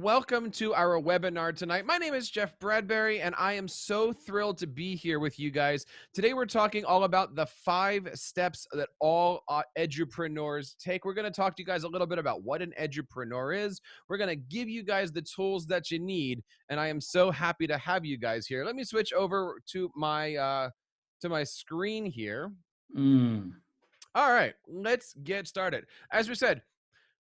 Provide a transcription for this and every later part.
Welcome to our webinar tonight. My name is Jeff Bradbury, and I am so thrilled to be here with you guys. Today, we're talking all about the 5 steps that all edupreneurs take. We're going to talk to you guys a little bit about what an edupreneur is. We're going to give you guys the tools that you need, and I am so happy to have you guys here. Let me switch over to my screen here. All right, let's get started. As we said,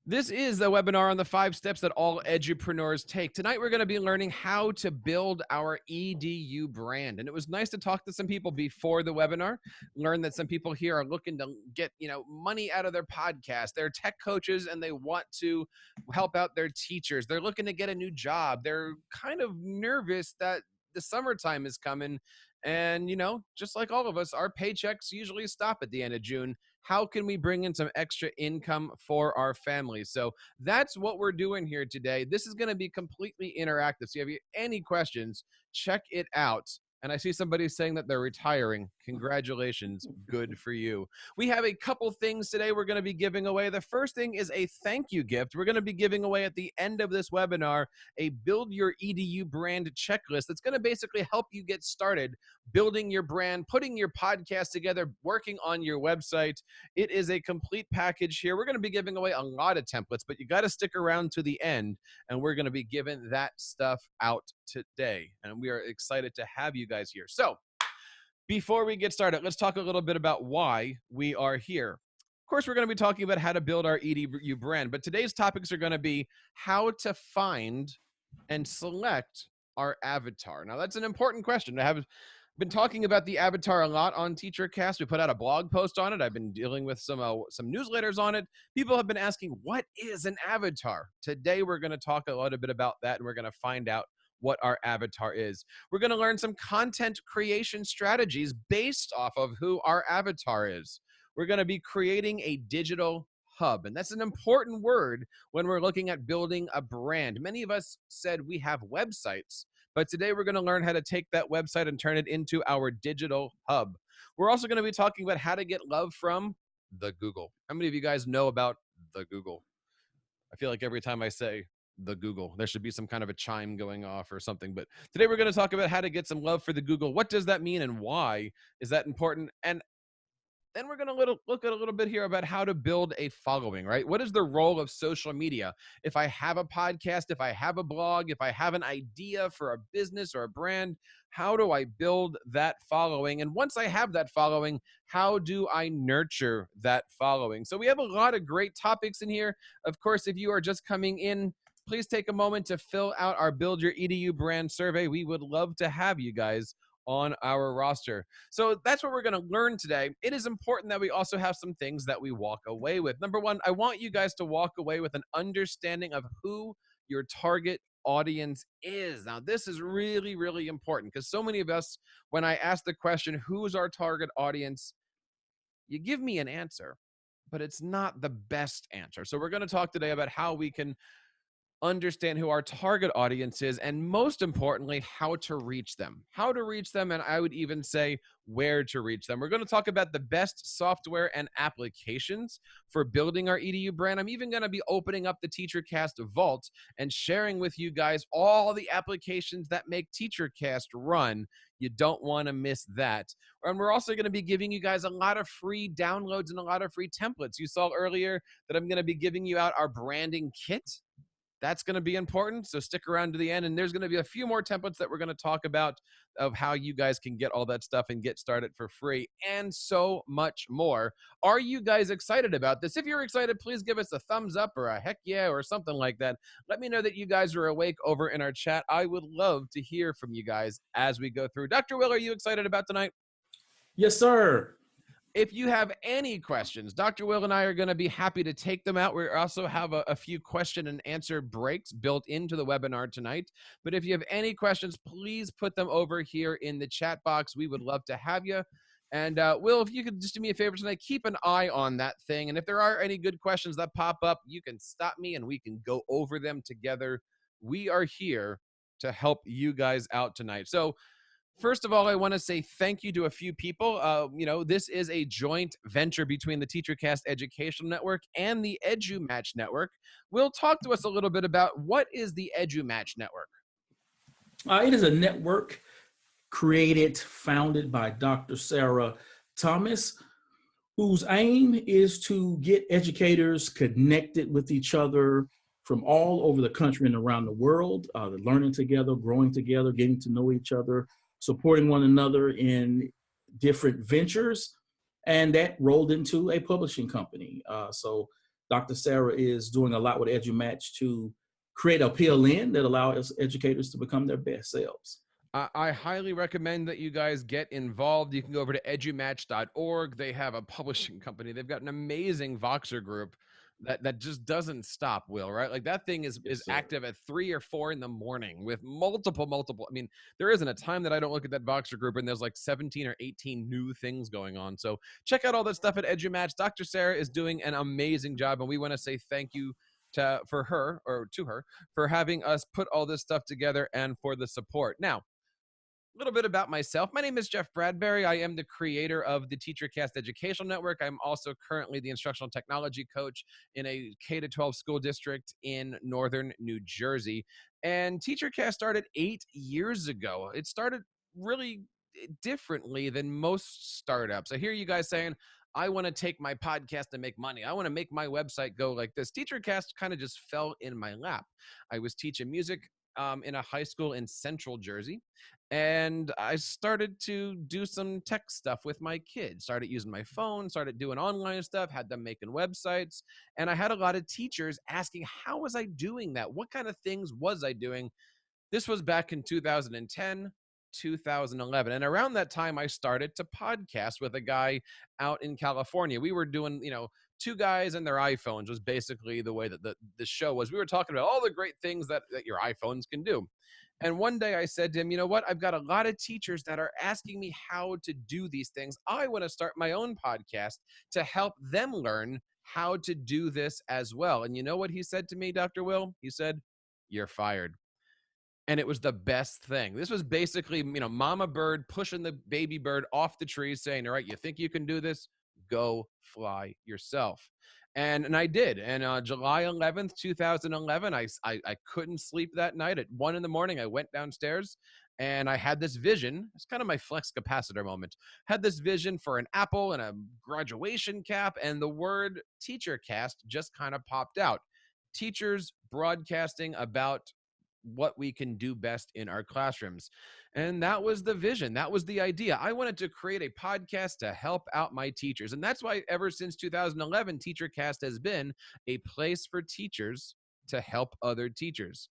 this is the webinar on the 5 steps that all edupreneurs take. Tonight, we're going to be learning how to build our EDU brand. And it was nice to talk to some people before the webinar, learn that some people here are looking to get, money out of their podcast. They're tech coaches and they want to help out their teachers. They're looking to get a new job. They're kind of nervous that the summertime is coming. And, just like all of us, our paychecks usually stop at the end of June. How can we bring in some extra income for our families? So that's what we're doing here today. This is going to be completely interactive. So if you have any questions, check it out. And I see somebody saying that they're retiring. Congratulations. Good for you. We have a couple things today we're going to be giving away. The first thing is a thank you gift. We're going to be giving away at the end of this webinar a Build Your EDU Brand checklist that's going to basically help you get started building your brand, putting your podcast together, working on your website. It is a complete package here. We're going to be giving away a lot of templates, but you got to stick around to the end, and we're going to be giving that stuff out today. And we are excited to have you guys here. So before we get started, let's talk a little bit about why we are here. Of course, we're going to be talking about how to build our EDU brand, but today's topics are going to be how to find and select our avatar. Now, that's an important question. I have been talking about the avatar a lot on TeacherCast. We put out a blog post on it. I've been dealing with some newsletters on it. People have been asking, what is an avatar? Today, we're going to talk a little bit about that, and we're going to find out what our avatar is. We're going to learn some content creation strategies based off of who our avatar is. We're going to be creating a digital hub, and that's an important word when we're looking at building a brand. Many of us said we have websites, but today we're going to learn how to take that website and turn it into our digital hub. We're also going to be talking about how to get love from the Google. How many of you guys know about the Google? I feel like every time I say the Google, there should be some kind of a chime going off or something. But today we're going to talk about how to get some love for the Google. What does that mean and why is that important? And then we're going to look at a little bit here about how to build a following, right? What is the role of social media? If I have a podcast, if I have a blog, if I have an idea for a business or a brand, how do I build that following? And once I have that following, how do I nurture that following? So we have a lot of great topics in here. Of course, if you are just coming in, please take a moment to fill out our Build Your EDU Brand survey. We would love to have you guys on our roster. So that's what we're going to learn today. It is important that we also have some things that we walk away with. Number one, I want you guys to walk away with an understanding of who your target audience is. Now, this is really, really important because so many of us, when I ask the question, who's our target audience, you give me an answer, but it's not the best answer. So we're going to talk today about how we can understand who our target audience is, and most importantly, how to reach them. And I would even say where to reach them. We're going to talk about the best software and applications for building our EDU brand. I'm even going to be opening up the TeacherCast Vault and sharing with you guys all the applications that make TeacherCast run. You don't want to miss that. And we're also going to be giving you guys a lot of free downloads and a lot of free templates. You saw earlier that I'm going to be giving you out our branding kit. That's going to be important, so stick around to the end, and there's going to be a few more templates that we're going to talk about of how you guys can get all that stuff and get started for free, and so much more. Are you guys excited about this? If you're excited, please give us a thumbs up or a heck yeah or something like that. Let me know that you guys are awake over in our chat. I would love to hear from you guys as we go through. Dr. Will, are you excited about tonight? Yes, sir. If you have any questions, Dr. Will and I are going to be happy to take them out. We also have a few question and answer breaks built into the webinar tonight. But if you have any questions, please put them over here in the chat box. We would love to have you. And Will, if you could just do me a favor tonight, keep an eye on that thing. And if there are any good questions that pop up, you can stop me and we can go over them together. We are here to help you guys out tonight. So First of all, I want to say thank you to a few people. This is a joint venture between the TeacherCast Educational Network and the EduMatch Network. Will talk to us a little bit about what is the EduMatch Network. It is a network founded by Dr. Sarah Thomas, whose aim is to get educators connected with each other from all over the country and around the world, learning together, growing together, getting to know each other, supporting one another in different ventures. And that rolled into a publishing company. So Dr. Sarah is doing a lot with EduMatch to create a PLN that allows educators to become their best selves. I highly recommend that you guys get involved. You can go over to edumatch.org. They have a publishing company. They've got an amazing Voxer group that just doesn't stop, Will, right? Like that thing is Sir. active at 3 or 4 in the morning with multiple. I mean, there isn't a time that I don't look at that Voxer group and there's like 17 or 18 new things going on. So check out all that stuff at EduMatch. Dr. Sarah is doing an amazing job, and we want to say thank you to her for having us put all this stuff together and for the support. Now, a little bit about myself. My name is Jeff Bradbury. I am the creator of the TeacherCast Educational Network. I'm also currently the instructional technology coach in a K-12 school district in northern New Jersey. And TeacherCast started 8 years ago. It started really differently than most startups. I hear you guys saying, I want to take my podcast and make money. I want to make my website go like this. TeacherCast kind of just fell in my lap. I was teaching music in a high school in central Jersey. And I started to do some tech stuff with my kids, started using my phone, started doing online stuff, had them making websites. And I had a lot of teachers asking, how was I doing that? What kind of things was I doing? This was back in 2010, 2011. And around that time, I started to podcast with a guy out in California. We were doing, two guys and their iPhones was basically the way that the show was. We were talking about all the great things that your iPhones can do. And one day I said to him, you know what? I've got a lot of teachers that are asking me how to do these things. I want to start my own podcast to help them learn how to do this as well. And you know what he said to me, Dr. Will? He said, you're fired. And it was the best thing. This was basically, mama bird pushing the baby bird off the tree saying, all right, you think you can do this? Go fly yourself. And I did. And July 11th, 2011, I couldn't sleep that night. At 1 a.m, I went downstairs and I had this vision. It's kind of my flex capacitor moment. Had this vision for an apple and a graduation cap, and the word TeacherCast just kind of popped out. Teachers broadcasting about what we can do best in our classrooms. And that was the vision. That was the idea. I wanted to create a podcast to help out my teachers. And that's why ever since 2011, TeacherCast has been a place for teachers to help other teachers.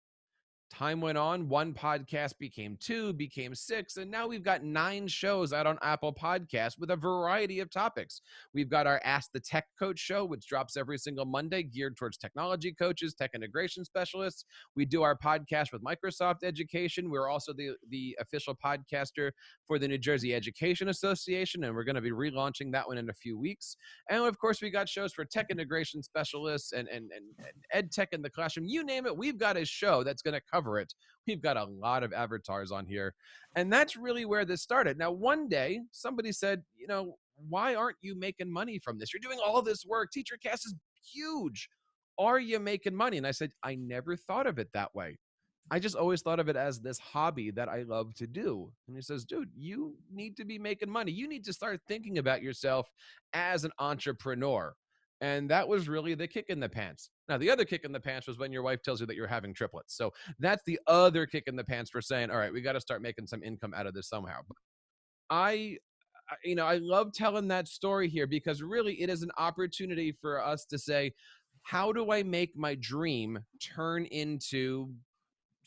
Time went on, one podcast became 2, became 6, and now we've got 9 shows out on Apple Podcasts with a variety of topics. We've got our Ask the Tech Coach show, which drops every single Monday, geared towards technology coaches, tech integration specialists. We do our podcast with Microsoft Education. We're also the official podcaster for the New Jersey Education Association, and we're going to be relaunching that one in a few weeks. And of course, we got shows for tech integration specialists and ed tech in the classroom. You name it, we've got a show that's going to cover it. We've got a lot of avatars on here. And that's really where this started. Now, one day, somebody said, why aren't you making money from this? You're doing all this work. TeacherCast is huge. Are you making money? And I said, I never thought of it that way. I just always thought of it as this hobby that I love to do. And he says, dude, you need to be making money. You need to start thinking about yourself as an entrepreneur. And that was really the kick in the pants. Now, the other kick in the pants was when your wife tells you that you're having triplets. So that's the other kick in the pants for saying, all right, we got to start making some income out of this somehow. But I love telling that story here because really it is an opportunity for us to say, how do I make my dream turn into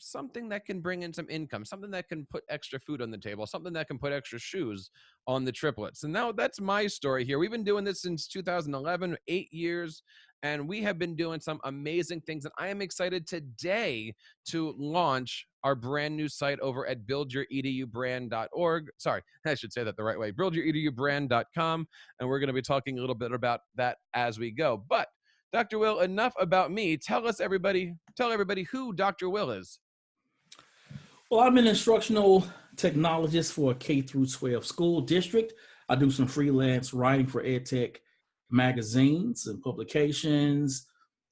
something that can bring in some income, something that can put extra food on the table, something that can put extra shoes on the triplets? And now that's my story here. We've been doing this since 2011, 8 years, and we have been doing some amazing things. And I am excited today to launch our brand new site over at buildyouredubrand.org. Sorry, I should say that the right way, buildyouredubrand.com. And we're going to be talking a little bit about that as we go. But Dr. Will, enough about me. Tell everybody who Dr. Will is. Well, I'm an instructional technologist for a K through 12 school district. I do some freelance writing for EdTech magazines and publications.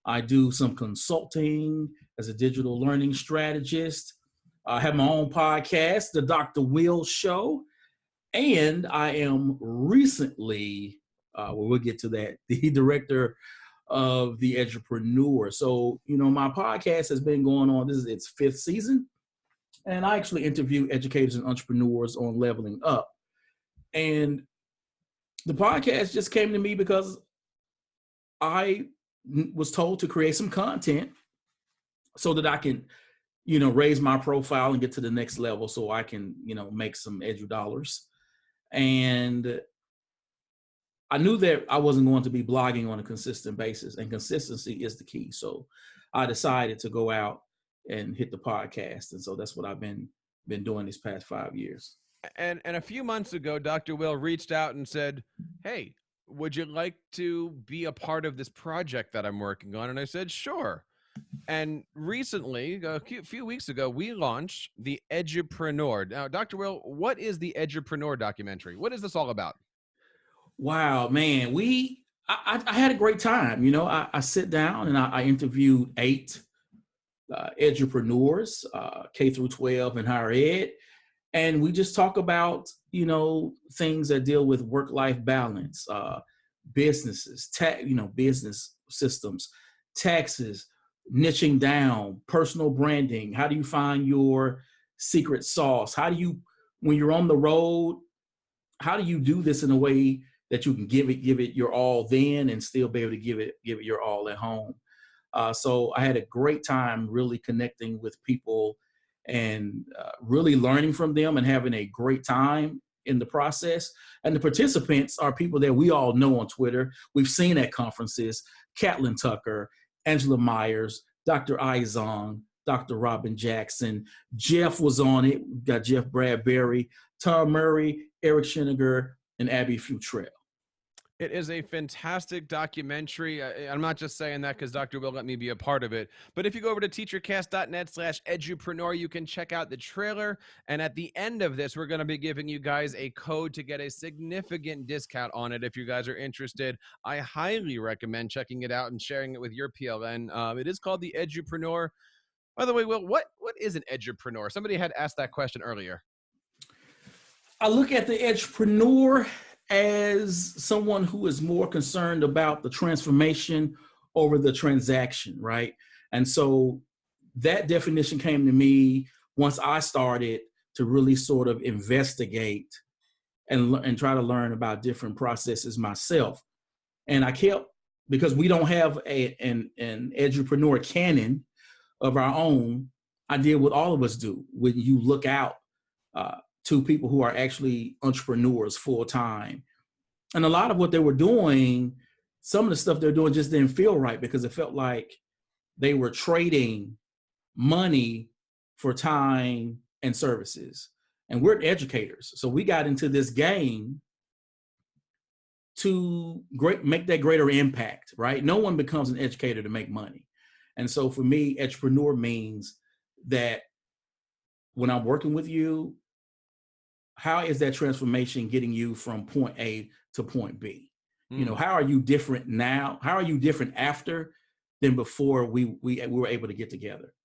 I do some consulting as a digital learning strategist. I have my own podcast, The Dr. Will Show. And I am recently, well, we'll get to that, the director of the Edupreneur. So, my podcast has been going on, this is its fifth season. And I actually interview educators and entrepreneurs on leveling up. And the podcast just came to me because I was told to create some content so that I can, raise my profile and get to the next level so I can, make some edu dollars. And I knew that I wasn't going to be blogging on a consistent basis, and consistency is the key. So I decided to go out and hit the podcast. And so that's what I've been doing these past 5 years. And a few months ago, Dr. Will reached out and said, "Hey, would you like to be a part of this project that I'm working on?" And I said, "Sure." And recently, a few weeks ago, we launched the Edupreneur. Now, Dr. Will, what is the Edupreneur documentary? What is this all about? Wow, man, I had a great time. I sit down and I interviewed 8 edupreneurs, K through 12 and higher ed. And we just talk about, things that deal with work-life balance, businesses, business systems, taxes, niching down, personal branding. How do you find your secret sauce? How do you, when you're on the road, how do you do this in a way that you can give it your all then and still be able to give it your all at home? So I had a great time really connecting with people and really learning from them and having a great time in the process. And the participants are people that we all know on Twitter. We've seen at conferences: Catlin Tucker, Angela Myers, Dr. Izong, Dr. Robin Jackson. Jeff was on it. We got Jeff Bradbury, Tom Murray, Eric Scheniger, and Abby Futrell. It is a fantastic documentary. I'm not just saying that because Dr. Will let me be a part of it. But if you go over to teachercast.net/edupreneur, you can check out the trailer. And at the end of this, we're going to be giving you guys a code to get a significant discount on it if you guys are interested. I highly recommend checking it out and sharing it with your PLN. It is called the Edupreneur. By the way, Will, what is an edupreneur? Somebody had asked that question earlier. I look at the edupreneur as someone who is more concerned about the transformation over the transaction, right? And so that definition came to me once I started to really sort of investigate and try to learn about different processes myself. And I kept, because we don't have an edupreneur canon of our own, I did what all of us do. When you look out to people who are actually entrepreneurs full time. And a lot of what they were doing, some of the stuff they're doing just didn't feel right because it felt like they were trading money for time and services. And we're educators. So we got into this game to make that greater impact, right? No one becomes an educator to make money. And so for me, edupreneur means that when I'm working with you, how is that transformation getting you from point A to point B? How are you different now? How are you different after than before we were able to get together?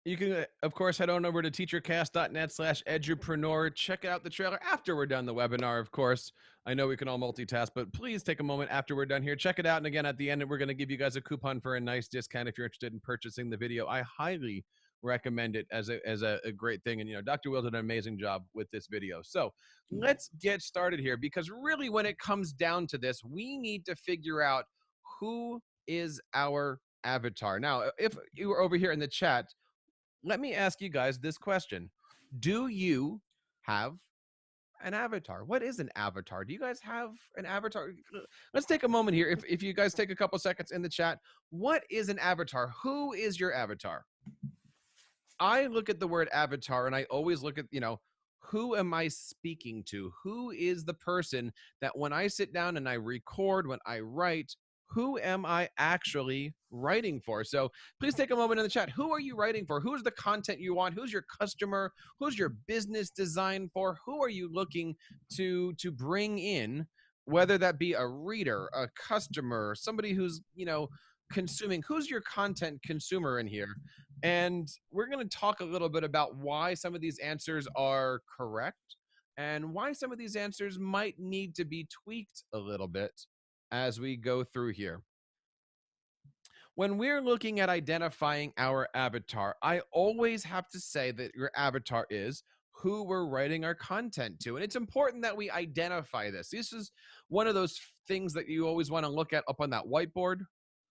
You can, of course, head on over to teachercast.net/edupreneur. Check out the trailer after we're done the webinar, of course. I know we can all multitask, but please take a moment after we're done here. Check it out. And again, at the end, we're going to give you guys a coupon for a nice discount if you're interested in purchasing the video. I highly recommend it as a great thing. And, Dr. Will did an amazing job with this video. So let's get started here, because really when it comes down to this, we need to figure out who is our avatar. Now, if you were over here in the chat, let me ask you guys this question. Do you have an avatar? What is an avatar? Do you guys have an avatar? Let's take a moment here. If you guys take a couple seconds in the chat, what is an avatar? Who is your avatar? I look at the word avatar and I always look at, who am I speaking to? Who is the person that when I sit down and I record, when I write, who am I actually writing for? So please take a moment in the chat. Who are you writing for? Who's the content you want? Who's your customer? Who's your business designed for? Who are you looking to bring in, whether that be a reader, a customer, somebody who's, consuming? Who's your content consumer in here? And we're going to talk a little bit about why some of these answers are correct and why some of these answers might need to be tweaked a little bit as we go through here. When we're looking at identifying our avatar, I always have to say that your avatar is who we're writing our content to. And it's important that we identify this. This is one of those things that you always want to look at up on that whiteboard.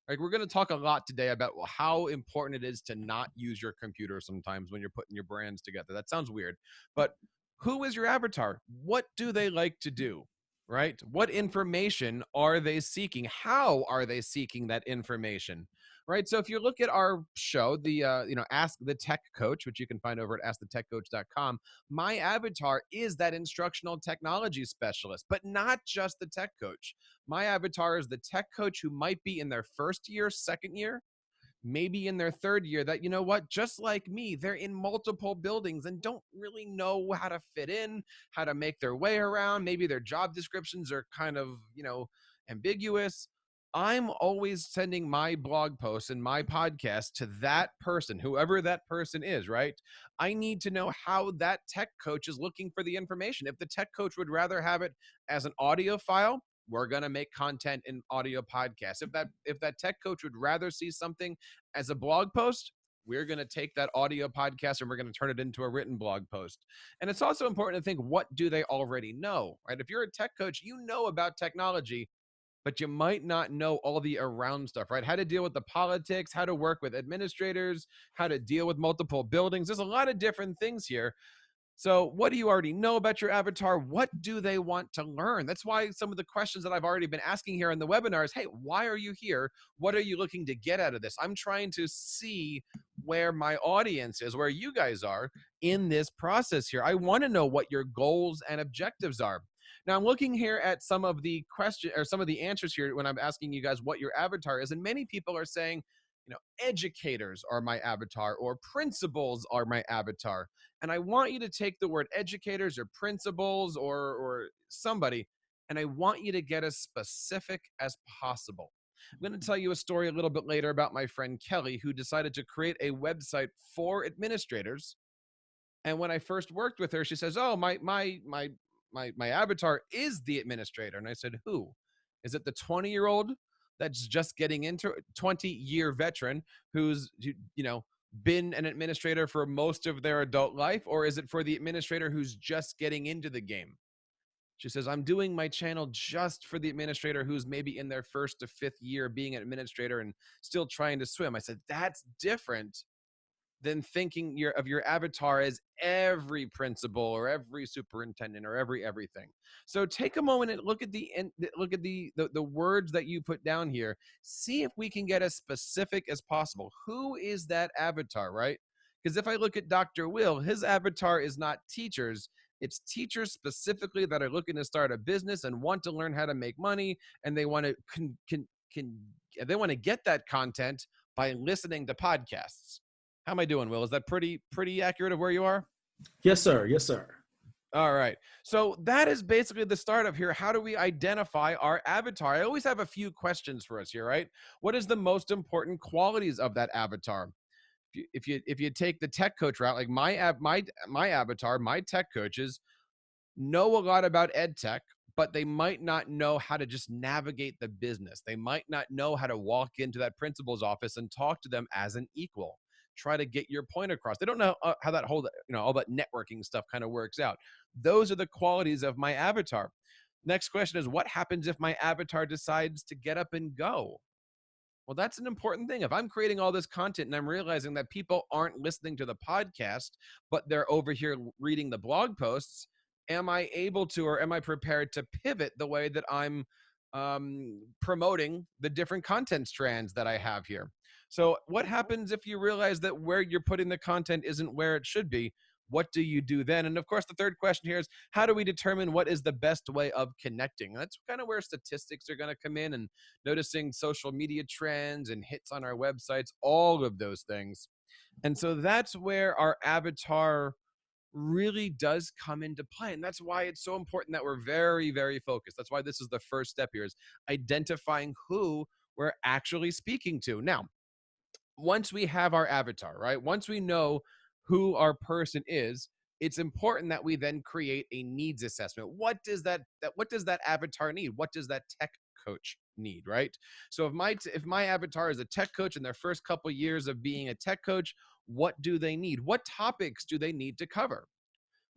Like, we're going to talk a lot today about how important it is to not use your computer sometimes when you're putting your brands together. That sounds weird, but who is your avatar? What do they like to do? Right? What information are they seeking? How are they seeking that information? Right? So if you look at our show, the Ask the Tech Coach, which you can find over at askthetechcoach.com, my avatar is that instructional technology specialist, but not just the tech coach. My avatar is the tech coach who might be in their first year, second year, maybe in their third year, that, you know what, just like me, they're in multiple buildings and don't really know how to fit in, how to make their way around. Maybe their job descriptions are kind of, ambiguous. I'm always sending my blog posts and my podcast to that person, whoever that person is, right? I need to know how that tech coach is looking for the information. If the tech coach would rather have it as an audio file, we're going to make content in audio podcasts. If that tech coach would rather see something as a blog post, we're going to take that audio podcast and we're going to turn it into a written blog post. And it's also important to think, what do they already know, right? If you're a tech coach, you know about technology, but you might not know all the around stuff, right? How to deal with the politics, how to work with administrators, how to deal with multiple buildings. There's a lot of different things here. So what do you already know about your avatar? What do they want to learn? That's why some of the questions that I've already been asking here in the webinar is, hey, why are you here? What are you looking to get out of this? I'm trying to see where my audience is, where you guys are in this process here. I want to know what your goals and objectives are. Now, I'm looking here at some of the question or some of the answers here when I'm asking you guys what your avatar is. And many people are saying, educators are my avatar, or principals are my avatar. And I want you to take the word educators or principals or somebody, and I want you to get as specific as possible. I'm going to tell you a story a little bit later about my friend Kelly, who decided to create a website for administrators. And when I first worked with her, she says, "Oh, my avatar is the administrator." And I said, "Who? Is it the 20-year-old that's just getting into 20-year veteran who's been an administrator for most of their adult life, or is it for the administrator who's just getting into the game?" She says, "I'm doing my channel just for the administrator who's maybe in their first to fifth year being an administrator and still trying to swim." I said, "That's different than thinking of your avatar as every principal or every superintendent or everything." So take a moment and look at the words that you put down here. See if we can get as specific as possible. Who is that avatar, right? Because if I look at Dr. Will, his avatar is not teachers. It's teachers specifically that are looking to start a business and want to learn how to make money, and they want to want to get that content by listening to podcasts. How am I doing, Will? Is that pretty accurate of where you are? Yes, sir. Yes, sir. All right. So that is basically the start of here. How do we identify our avatar? I always have a few questions for us here, right? What is the most important qualities of that avatar? If you take the tech coach route, like my avatar, my tech coaches know a lot about ed tech, but they might not know how to just navigate the business. They might not know how to walk into that principal's office and talk to them as an equal. Try to get your point across. They don't know how that whole, all that networking stuff kind of works out. Those are the qualities of my avatar. Next question is, what happens if my avatar decides to get up and go? Well, that's an important thing. If I'm creating all this content and I'm realizing that people aren't listening to the podcast, but they're over here reading the blog posts, am I able to, or am I prepared to pivot the way that I'm promoting the different content strands that I have here? So what happens if you realize that where you're putting the content isn't where it should be? What do you do then? And of course, the third question here is, how do we determine what is the best way of connecting? And that's kind of where statistics are going to come in, and noticing social media trends and hits on our websites, all of those things. And so that's where our avatar really does come into play. And that's why it's so important that we're very, very focused. That's why this is the first step here, is identifying who we're actually speaking to. Now, once we have our avatar, right? Once we know who our person is, it's important that we then create a needs assessment. What does that avatar need? What does that tech coach need, right? So if my avatar is a tech coach in their first couple years of being a tech coach, what do they need? What topics do they need to cover?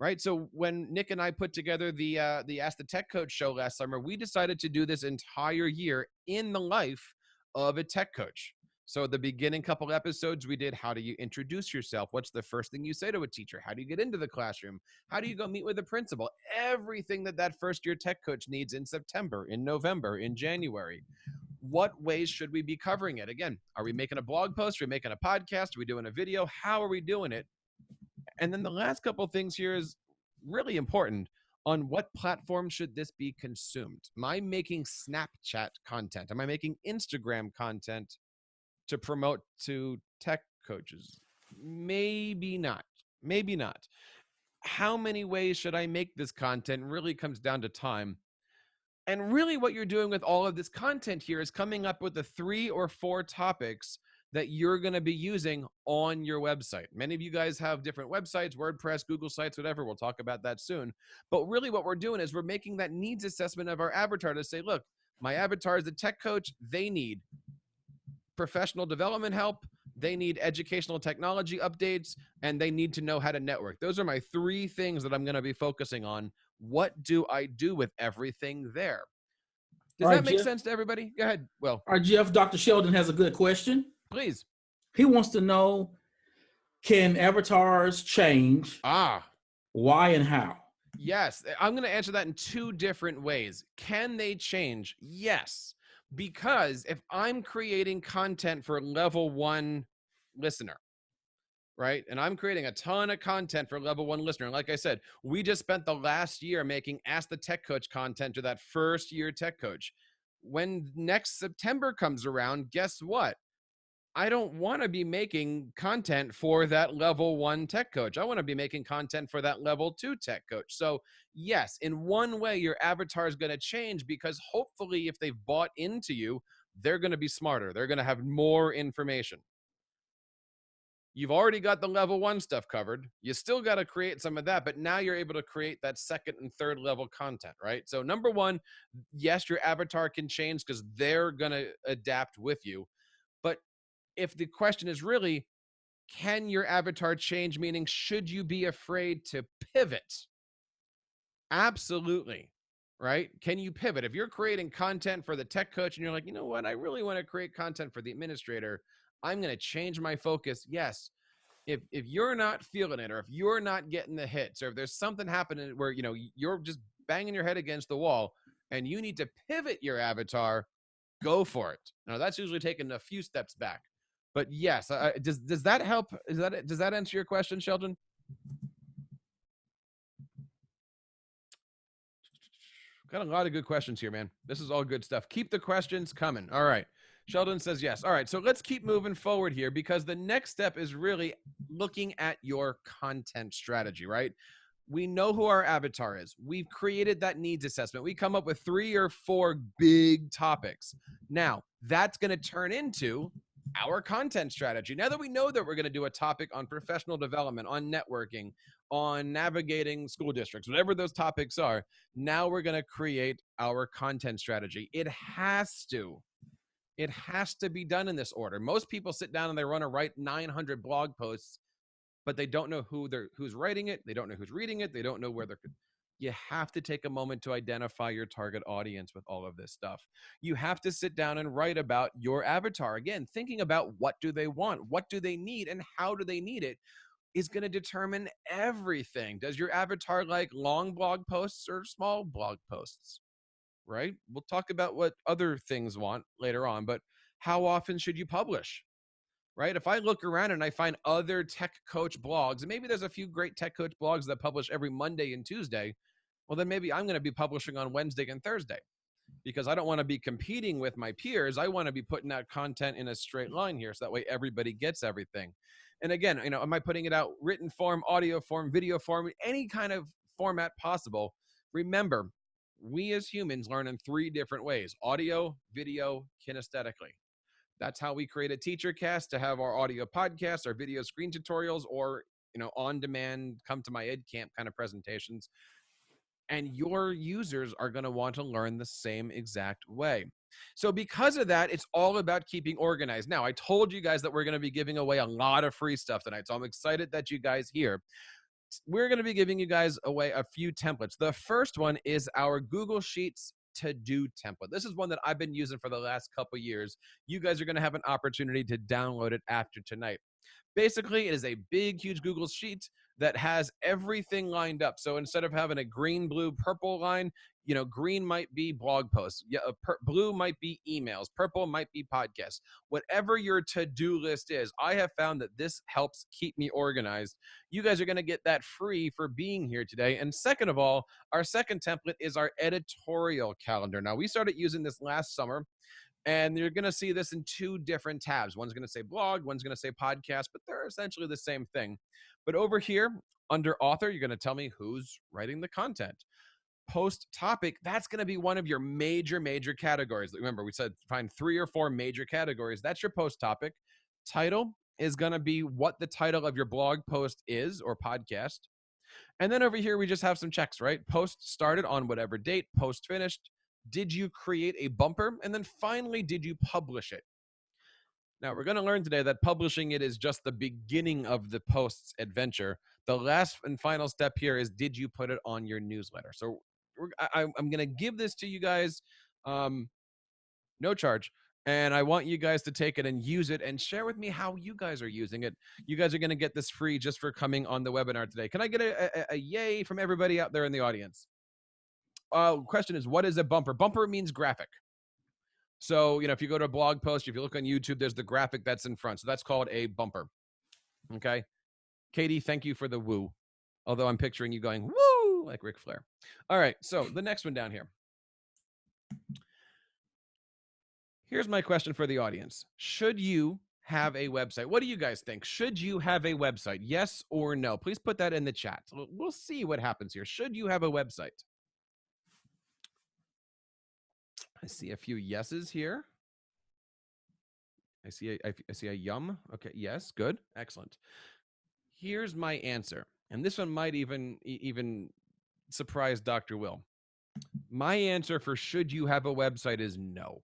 Right. So when Nick and I put together the Ask the Tech Coach show last summer, we decided to do this entire year in the life of a tech coach. So the beginning couple episodes, we did, how do you introduce yourself? What's the first thing you say to a teacher? How do you get into the classroom? How do you go meet with the principal? Everything that first year tech coach needs in September, in November, in January. What ways should we be covering it? Again, are we making a blog post? Are we making a podcast? Are we doing a video? How are we doing it? And then the last couple of things here is really important. On what platform should this be consumed? Am I making Snapchat content? Am I making Instagram content to promote to tech coaches? Maybe not. Maybe not. How many ways should I make this content really comes down to time. And really what you're doing with all of this content here is coming up with the 3 or 4 topics that you're going to be using on your website. Many of you guys have different websites, WordPress, Google Sites, whatever. We'll talk about that soon. But really what we're doing is we're making that needs assessment of our avatar to say, look, my avatar is a tech coach. They need professional development help. They need educational technology updates, and they need to know how to network. Those are my 3 things that I'm going to be focusing on. What do I do with everything there? Does that make sense to everybody? Go ahead, Will. All right, Jeff, Dr. Sheldon has a good question. Please. He wants to know, can avatars change? Why and how? Yes, I'm going to answer that in 2 different ways. Can they change? Yes, because if I'm creating content for level 1 listener, right, and I'm creating a ton of content for level 1 listener, like I said, we just spent the last year making Ask the Tech Coach content to that first year tech coach. When next September comes around, guess what? I don't want to be making content for that level 1 tech coach. I want to be making content for that level 2 tech coach. So yes, in one way, your avatar is going to change, because hopefully if they've bought into you, they're going to be smarter. They're going to have more information. You've already got the level 1 stuff covered. You still got to create some of that, but now you're able to create that 2nd and 3rd level content, right? So number 1, yes, your avatar can change because they're going to adapt with you. But if the question is really, can your avatar change? Meaning, should you be afraid to pivot? Absolutely. Right? Can you pivot? If you're creating content for the tech coach and you're like, you know what, I really want to create content for the administrator, I'm going to change my focus. Yes. If you're not feeling it, or if you're not getting the hits, or if there's something happening where, you know, you're just banging your head against the wall and you need to pivot your avatar, go for it. Now, that's usually taking a few steps back. But yes, does that help? Does that answer your question, Sheldon? Got a lot of good questions here, man. This is all good stuff. Keep the questions coming. All right. Sheldon says yes. All right. So let's keep moving forward here, because the next step is really looking at your content strategy, right? We know who our avatar is. We've created that needs assessment. We come up with 3 or 4 big topics. Now, that's going to turn into our content strategy. Now that we know that we're going to do a topic on professional development, on networking, on navigating school districts, whatever those topics are, now we're going to create our content strategy. It has to be done in this order. Most people sit down and they want to write 900 blog posts, but they don't know who's writing it. They don't know who's reading it. They don't know where they're. You have to take a moment to identify your target audience with all of this stuff. You have to sit down and write about your avatar. Again, thinking about what do they want, what do they need, and how do they need it is going to determine everything. Does your avatar like long blog posts or small blog posts? Right? We'll talk about what other things want later on, but how often should you publish? right? If I look around and I find other tech coach blogs, and maybe there's a few great tech coach blogs that publish every Monday and Tuesday, well, then maybe I'm going to be publishing on Wednesday and Thursday, because I don't want to be competing with my peers. I want to be putting out content in a straight line here, so that way everybody gets everything. And again, am I putting it out written form, audio form, video form, any kind of format possible? Remember, we as humans learn in 3 different ways: audio, video, kinesthetically. That's how we create a TeacherCast, to have our audio podcasts, our video screen tutorials, or on demand, come to my ed camp kind of presentations. And your users are going to want to learn the same exact way. So because of that, it's all about keeping organized. Now, I told you guys that we're going to be giving away a lot of free stuff tonight, so I'm excited that you guys here. We're going to be giving you guys away a few templates. The first one is our Google Sheets to-do template. This is one that I've been using for the last couple years. You guys are going to have an opportunity to download it after tonight. Basically, it is a big, huge Google Sheet that has everything lined up. So instead of having a green, blue, purple line, green might be blog posts, blue might be emails, purple might be podcasts. Whatever your to-do list is, I have found that this helps keep me organized. You guys are going to get that free for being here today. And second of all, our second template is our editorial calendar. Now, we started using this last summer, and you're going to see this in 2 different tabs. One's going to say blog, one's going to say podcast, but they're essentially the same thing. But over here, under author, you're going to tell me who's writing the content. Post topic, that's going to be one of your major categories. Remember, we said find 3 or 4 major categories. That's your post topic. Title is going to be what the title of your blog post is or podcast. And then over here, we just have some checks, right? Post started on whatever date, post finished. Did you create a bumper? And then finally, did you publish it? Now, we're going to learn today that publishing it is just the beginning of the post's adventure. The last and final step here is, did you put it on your newsletter? So I'm going to give this to you guys, no charge. And I want you guys to take it and use it and share with me how you guys are using it. You guys are going to get this free just for coming on the webinar today. Can I get a yay from everybody out there in the audience? Question is, what is a bumper? Bumper means graphic. So, if you go to a blog post, if you look on YouTube, there's the graphic that's in front. So that's called a bumper. Okay. Katie, thank you for the woo. Although I'm picturing you going, woo, like Ric Flair. All right. So the next one down here. Here's my question for the audience. Should you have a website? What do you guys think? Should you have a website? Yes or no? Please put that in the chat. We'll see what happens here. Should you have a website? I see a few yeses here. I see a yum. Okay, yes, good, excellent. Here's my answer, and this one might even surprise Dr. Will. My answer for should you have a website is no.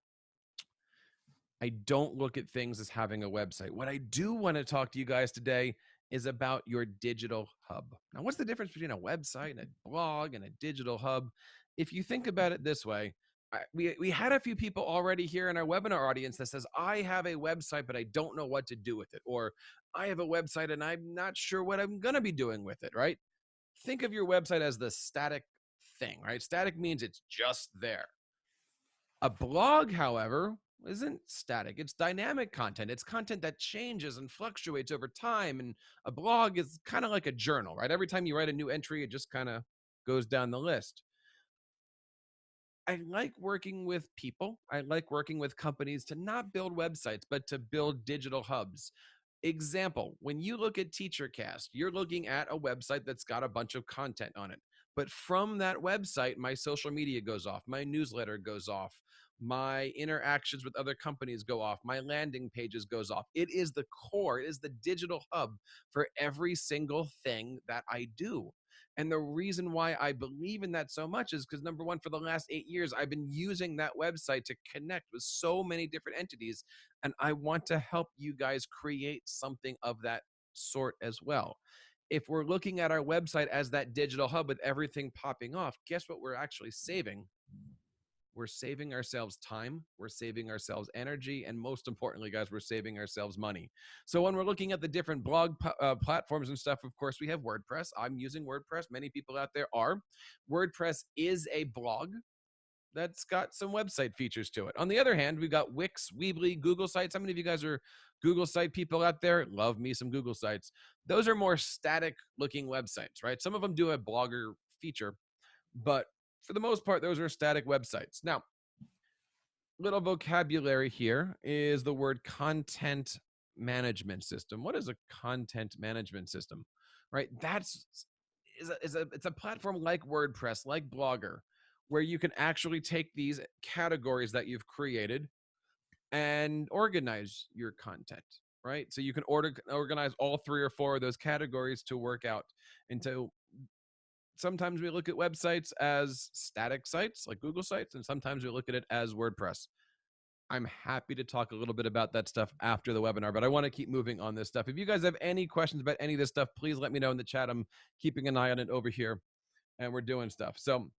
I don't look at things as having a website. What I do want to talk to you guys today is about your digital hub. Now, what's the difference between a website and a blog and a digital hub? If you think about it this way, we had a few people already here in our webinar audience that says, I have a website, but I don't know what to do with it. Or I have a website and I'm not sure what I'm going to be doing with it, right? Think of your website as the static thing, right? Static means it's just there. A blog, however, isn't static. It's dynamic content. It's content that changes and fluctuates over time. And a blog is kind of like a journal, right? Every time you write a new entry, it just kind of goes down the list. I like working with people. I like working with companies to not build websites, but to build digital hubs. Example, when you look at TeacherCast, you're looking at a website that's got a bunch of content on it. But from that website, my social media goes off, my newsletter goes off, my interactions with other companies go off, my landing pages goes off. It is the core, it is the digital hub for every single thing that I do. And the reason why I believe in that so much is because, number one, for the last 8 years, I've been using that website to connect with so many different entities. And I want to help you guys create something of that sort as well. If we're looking at our website as that digital hub with everything popping off, guess what we're actually saving? We're saving ourselves time, we're saving ourselves energy, and most importantly, guys, we're saving ourselves money. So when we're looking at the different blog platforms and stuff, of course, we have WordPress. I'm using WordPress. Many people out there are. WordPress is a blog. that's got some website features to it. On the other hand, we've got Wix, Weebly, Google Sites. How many of you guys are Google site people out there? Love me some Google Sites. Those are more static looking websites, right? Some of them do a blogger feature, but for the most part, those are static websites. Now, little vocabulary here is the word content management system. What is a content management system? Right? It's a platform like WordPress, like Blogger, where you can actually take these categories that you've created and organize your content, right? So you can organize all 3 or 4 of those categories to work out into. Sometimes we look at websites as static sites like Google Sites, and sometimes we look at it as WordPress. I'm happy to talk a little bit about that stuff after the webinar, but I want to keep moving on this stuff. If you guys have any questions about any of this stuff, please let me know in the chat. I'm keeping an eye on it over here, and we're doing stuff. So,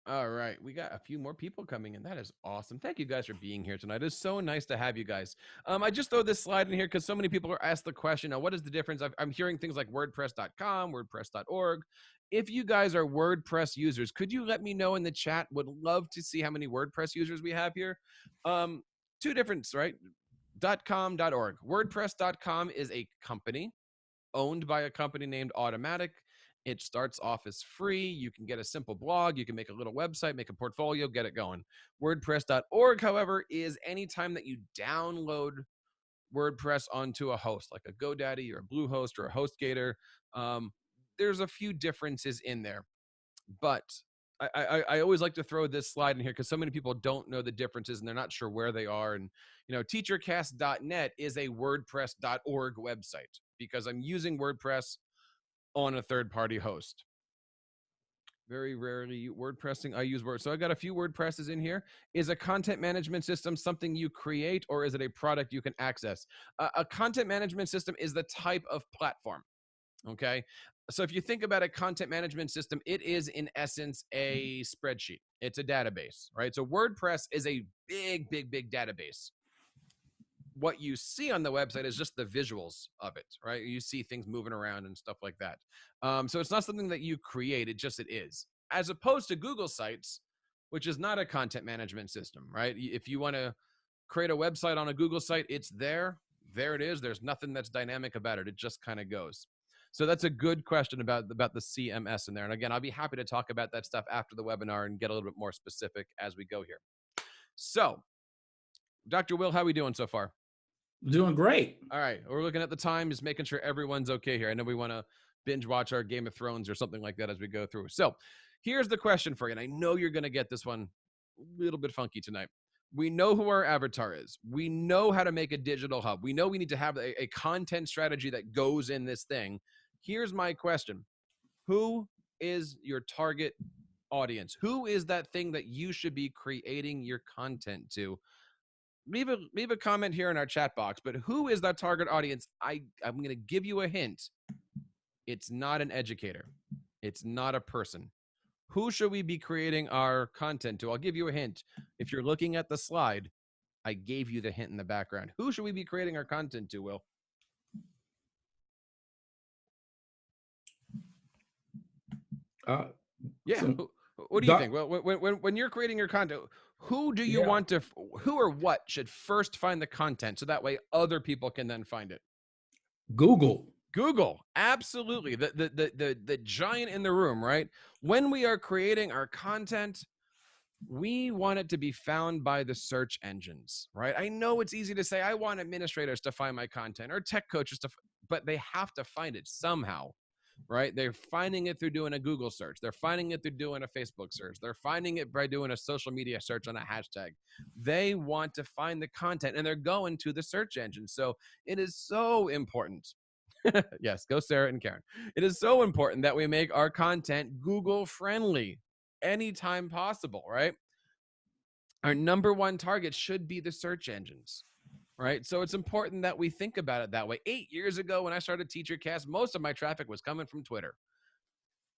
all right, we got a few more people coming in. That is awesome. Thank you guys for being here tonight. It's so nice to have you guys. I just throw this slide in here because so many people are asked the question, now, what is the difference? I'm hearing things like WordPress.com, WordPress.org. If you guys are WordPress users, could you let me know in the chat? Would love to see how many WordPress users we have here. Two difference, right? .com, .org. WordPress.com is a company owned by a company named Automatic. It starts off as free. You can get a simple blog. You can make a little website, make a portfolio, get it going. WordPress.org, however, is anytime that you download WordPress onto a host, like a GoDaddy or a Bluehost or a HostGator. There's a few differences in there, but I always like to throw this slide in here because so many people don't know the differences and they're not sure where they are. And, TeacherCast.net is a WordPress.org website because I'm using WordPress on a third-party host. Very rarely WordPressing. I use Word. So I got a few WordPresses in here. Is a content management system something you create, or is it a product you can access? A content management system is the type of platform. Okay. So if you think about a content management system, it is in essence a spreadsheet. It's a database, right? So WordPress is a big, big, big database. What you see on the website is just the visuals of it, right? You see things moving around and stuff like that. So it's not something that you create, it is. As opposed to Google Sites, which is not a content management system, right? If you want to create a website on a Google site, it's there. There it is. There's nothing that's dynamic about it. It just kind of goes. So that's a good question about the CMS in there. And again, I'll be happy to talk about that stuff after the webinar and get a little bit more specific as we go here. So, Dr. Will, how are we doing so far? Doing great. All right. We're looking at the time, just making sure everyone's okay here. I know we want to binge watch our Game of Thrones or something like that as we go through. So here's the question for you. And I know you're going to get this one a little bit funky tonight. We know who our avatar is. We know how to make a digital hub. We know we need to have a content strategy that goes in this thing. Here's my question. Who is your target audience? Who is that thing that you should be creating your content to? Leave a comment here in our chat box, but who is that target audience? I'm going to give you a hint. It's not an educator. It's not a person. Who should we be creating our content to? I'll give you a hint. If you're looking at the slide, I gave you the hint in the background. Who should we be creating our content to, Will? Yeah. So, what do you think? Well, when you're creating your content, who do you want to, who or what should first find the content so that way other people can then find it? Google, absolutely. The giant in the room, right? When we are creating our content, we want it to be found by the search engines, right? I know it's easy to say, I want administrators to find my content or tech coaches but they have to find it somehow. Right? They're finding it through doing a Google search. They're finding it through doing a Facebook search. They're finding it by doing a social media search on a hashtag. They want to find the content and they're going to the search engine. So it is so important. Yes, go Sarah and Karen. It is so important that we make our content Google friendly anytime possible, right? Our number one target should be the search engines. Right. So it's important that we think about it that way. 8 years ago, when I started TeacherCast, most of my traffic was coming from Twitter.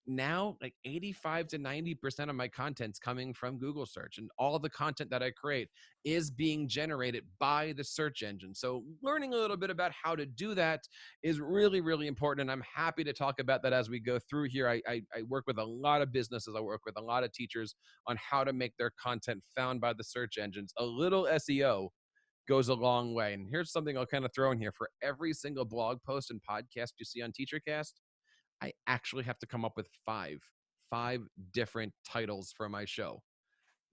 now like 85 to 90% of my content's coming from Google search, and all the content that I create is being generated by the search engine. So learning a little bit about how to do that is really, really important. And I'm happy to talk about that as we go through here. I work with a lot of businesses. I work with a lot of teachers on how to make their content found by the search engines. A little SEO goes a long way. And here's something I'll kind of throw in here. For every single blog post and podcast you see on TeacherCast, I actually have to come up with five different titles for my show.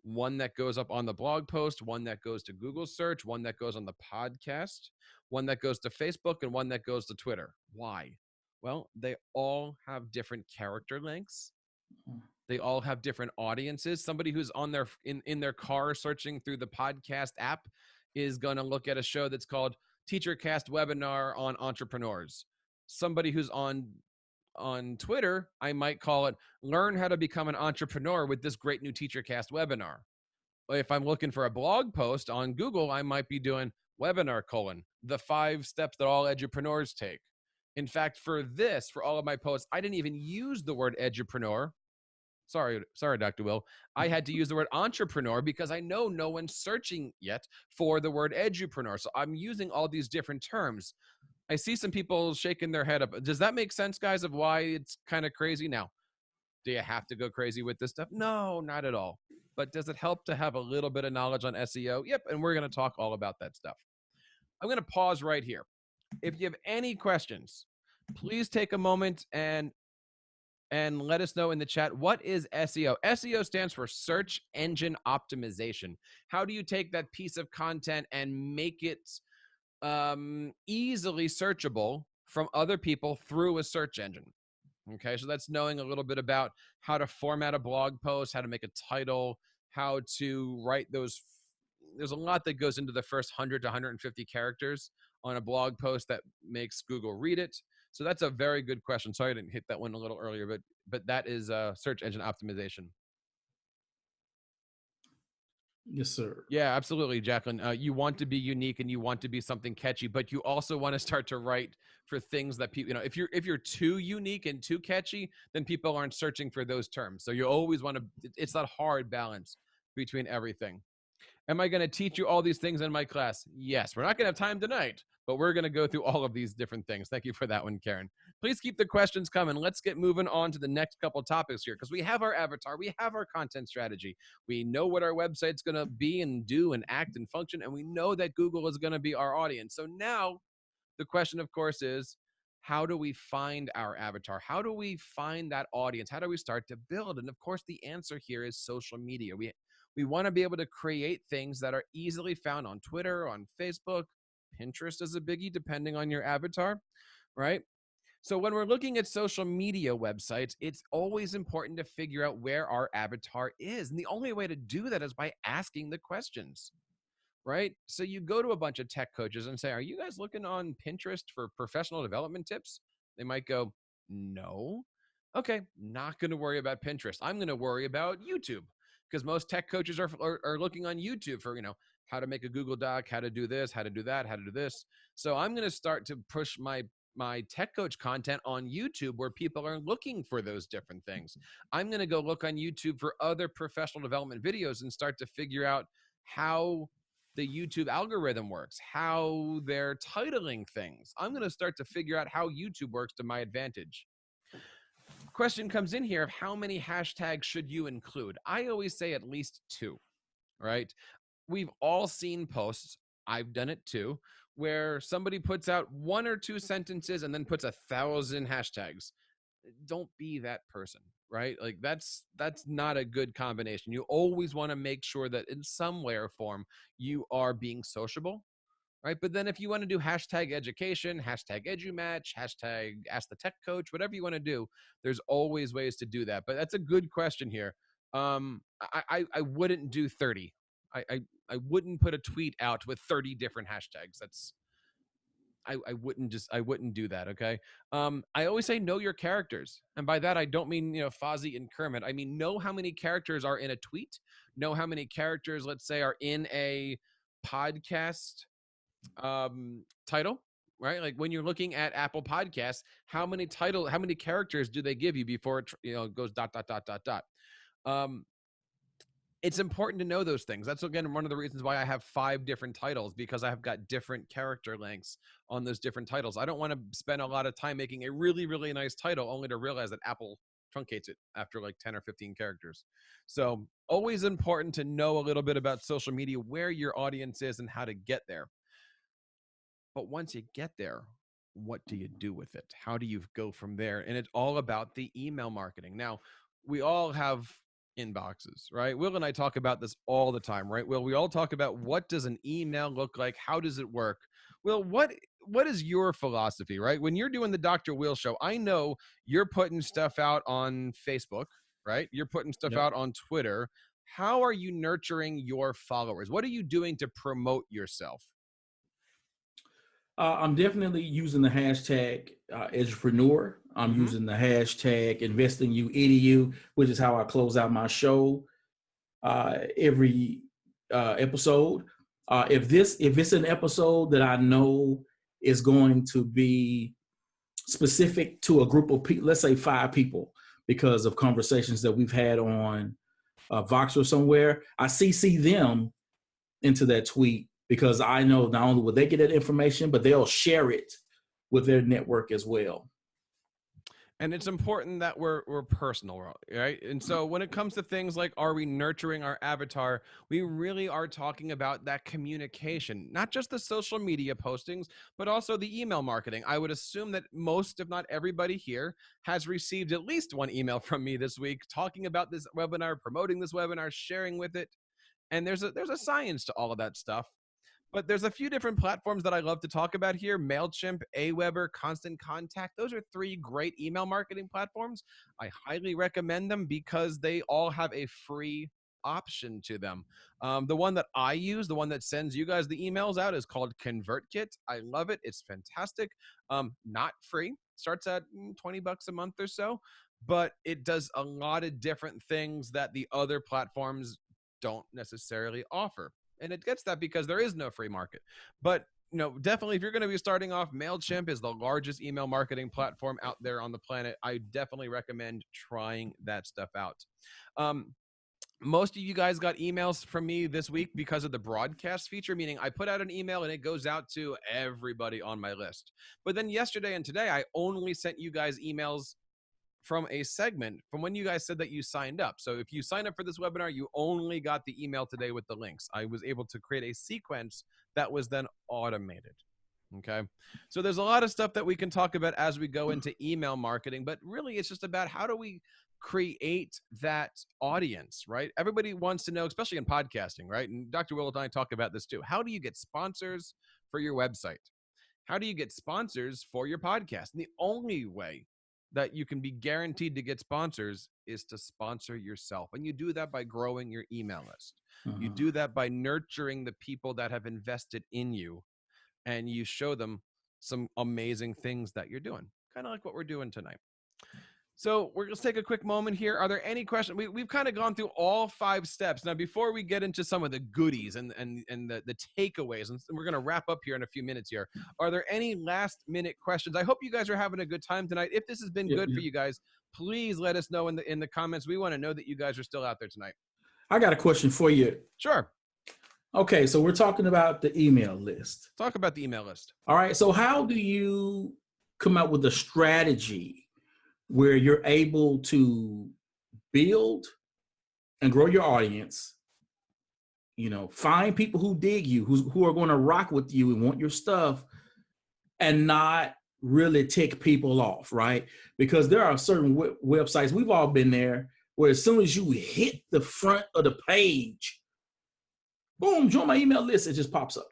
One that goes up on the blog post, one that goes to Google search, one that goes on the podcast, one that goes to Facebook, and one that goes to Twitter. Why? Well, they all have different character lengths. They all have different audiences. Somebody who's on their in their car searching through the podcast app is going to look at a show that's called TeacherCast Webinar on Entrepreneurs. Somebody who's on Twitter, I might call it Learn How to Become an Entrepreneur with this great new TeacherCast webinar. If I'm looking for a blog post on Google, I might be doing webinar : the 5 steps that all edupreneurs take. In fact, for all of my posts, I didn't even use the word edupreneur. Sorry, Dr. Will. I had to use the word entrepreneur because I know no one's searching yet for the word edupreneur. So I'm using all these different terms. I see some people shaking their head up. Does that make sense, guys, of why it's kind of crazy? Now, do you have to go crazy with this stuff? No, not at all. But does it help to have a little bit of knowledge on SEO? Yep, and we're going to talk all about that stuff. I'm going to pause right here. If you have any questions, please take a moment and let us know in the chat, what is SEO? SEO stands for search engine optimization. How do you take that piece of content and make it easily searchable from other people through a search engine? Okay, so that's knowing a little bit about how to format a blog post, how to make a title, how to write those. There's a lot that goes into the first 100 to 150 characters on a blog post that makes Google read it. So that's a very good question. Sorry I didn't hit that one a little earlier, but that is search engine optimization. Yes, sir. Yeah, absolutely, Jacqueline. You want to be unique and you want to be something catchy, but you also want to start to write for things that people, if you're too unique and too catchy, then people aren't searching for those terms. So you always want to, it's that hard balance between everything. Am I going to teach you all these things in my class? Yes. We're not going to have time tonight, but we're going to go through all of these different things. Thank you for that one, Karen. Please keep the questions coming. Let's get moving on to the next couple topics here, because we have our avatar, we have our content strategy. We know what our website's going to be and do and act and function, and we know that Google is going to be our audience. So now the question, of course, is how do we find our avatar? How do we find that audience? How do we start to build? And of course, the answer here is social media. We want to be able to create things that are easily found on Twitter, on Facebook. Pinterest is a biggie, depending on your avatar, right? So when we're looking at social media websites, it's always important to figure out where our avatar is. And the only way to do that is by asking the questions, right? So you go to a bunch of tech coaches and say, are you guys looking on Pinterest for professional development tips? They might go, no. Okay, not going to worry about Pinterest. I'm going to worry about YouTube, because most tech coaches are looking on YouTube for, how to make a Google Doc, how to do this, how to do that, how to do this. So I'm going to start to push my tech coach content on YouTube, where people are looking for those different things. I'm going to go look on YouTube for other professional development videos and start to figure out how the YouTube algorithm works, how they're titling things. I'm going to start to figure out how YouTube works to my advantage. Question comes in here of how many hashtags should you include? I always say at least 2, right? We've all seen posts, I've done it too, where somebody puts out 1 or 2 sentences and then puts 1,000 hashtags. Don't be that person, right? Like that's not a good combination. You always want to make sure that in some way or form you are being sociable, right? But then if you want to do hashtag education, hashtag EduMatch, hashtag ask the tech coach, whatever you want to do, there's always ways to do that. But that's a good question here. I wouldn't do 30. I wouldn't put a tweet out with 30 different hashtags. I wouldn't do that. Okay. I always say know your characters. And by that, I don't mean, Fozzie and Kermit. I mean, know how many characters are in a tweet, know how many characters, let's say, are in a podcast title, right? Like when you're looking at Apple Podcasts, how many characters do they give you before it goes dot dot dot dot dot? It's important to know those things. That's, again, one of the reasons why I have 5 different titles, because I have got different character lengths on those different titles. I don't want to spend a lot of time making a really, really nice title only to realize that Apple truncates it after like 10 or 15 characters. So always important to know a little bit about social media, where your audience is and how to get there. But once you get there, what do you do with it? How do you go from there? And it's all about the email marketing. Now, we all have inboxes, right? Will and I talk about this all the time, right? Will, we all talk about, what does an email look like? How does it work? Will, what is your philosophy, right? When you're doing the Dr. Will show, I know you're putting stuff out on Facebook, right? You're putting stuff out on Twitter. How are you nurturing your followers? What are you doing to promote yourself? I'm definitely using the hashtag Edupreneur. I'm using the hashtag InvestingU which is how I close out my show every episode. If it's an episode that I know is going to be specific to a group of people, let's say 5 people, because of conversations that we've had on Vox or somewhere, I CC them into that tweet, because I know not only will they get that information, but they'll share it with their network as well. And it's important that we're personal, right? And so when it comes to things like, are we nurturing our avatar, we really are talking about that communication, not just the social media postings, but also the email marketing. I would assume that most, if not everybody here, has received at least one email from me this week talking about this webinar, promoting this webinar, sharing with it. And there's a science to all of that stuff. But there's a few different platforms that I love to talk about here: MailChimp, Aweber, Constant Contact. Those are 3 great email marketing platforms. I highly recommend them because they all have a free option to them. The one that I use, the one that sends you guys the emails out, is called ConvertKit. I love it. It's fantastic. Not free. Starts at $20 a month or so, but it does a lot of different things that the other platforms don't necessarily offer. And it gets that because there is no free market. But definitely, if you're going to be starting off, MailChimp is the largest email marketing platform out there on the planet. I definitely recommend trying that stuff out. Most of you guys got emails from me this week because of the broadcast feature, meaning I put out an email and it goes out to everybody on my list. But then yesterday and today, I only sent you guys emails from a segment from when you guys said that you signed up. So if you sign up for this webinar, you only got the email today with the links. I was able to create a sequence that was then automated. Okay. So there's a lot of stuff that we can talk about as we go into email marketing, but really it's just about, how do we create that audience, right? Everybody wants to know, especially in podcasting, right? And Dr. Will and I talk about this too. How do you get sponsors for your website? How do you get sponsors for your podcast? And the only way that you can be guaranteed to get sponsors is to sponsor yourself. And you do that by growing your email list. You do that by nurturing the people that have invested in you, and you show them some amazing things that you're doing, kind of like what we're doing tonight. So we're going to take a quick moment here. Are there any questions? We've kind of gone through all 5 steps. Now, before we get into some of the goodies and the takeaways, and we're going to wrap up here in a few minutes here, are there any last minute questions? I hope you guys are having a good time tonight. If this has been good for you guys, please let us know in the comments. We want to know that you guys are still out there tonight. I got a question for you. Sure. Okay, so we're talking about the email list. Talk about the email list. All right, so how do you come up with a strategy where you're able to build and grow your audience, find people who dig you, who are going to rock with you and want your stuff, and not really tick people off, right? Because there are certain websites, we've all been there, where as soon as you hit the front of the page, boom, join my email list, it just pops up.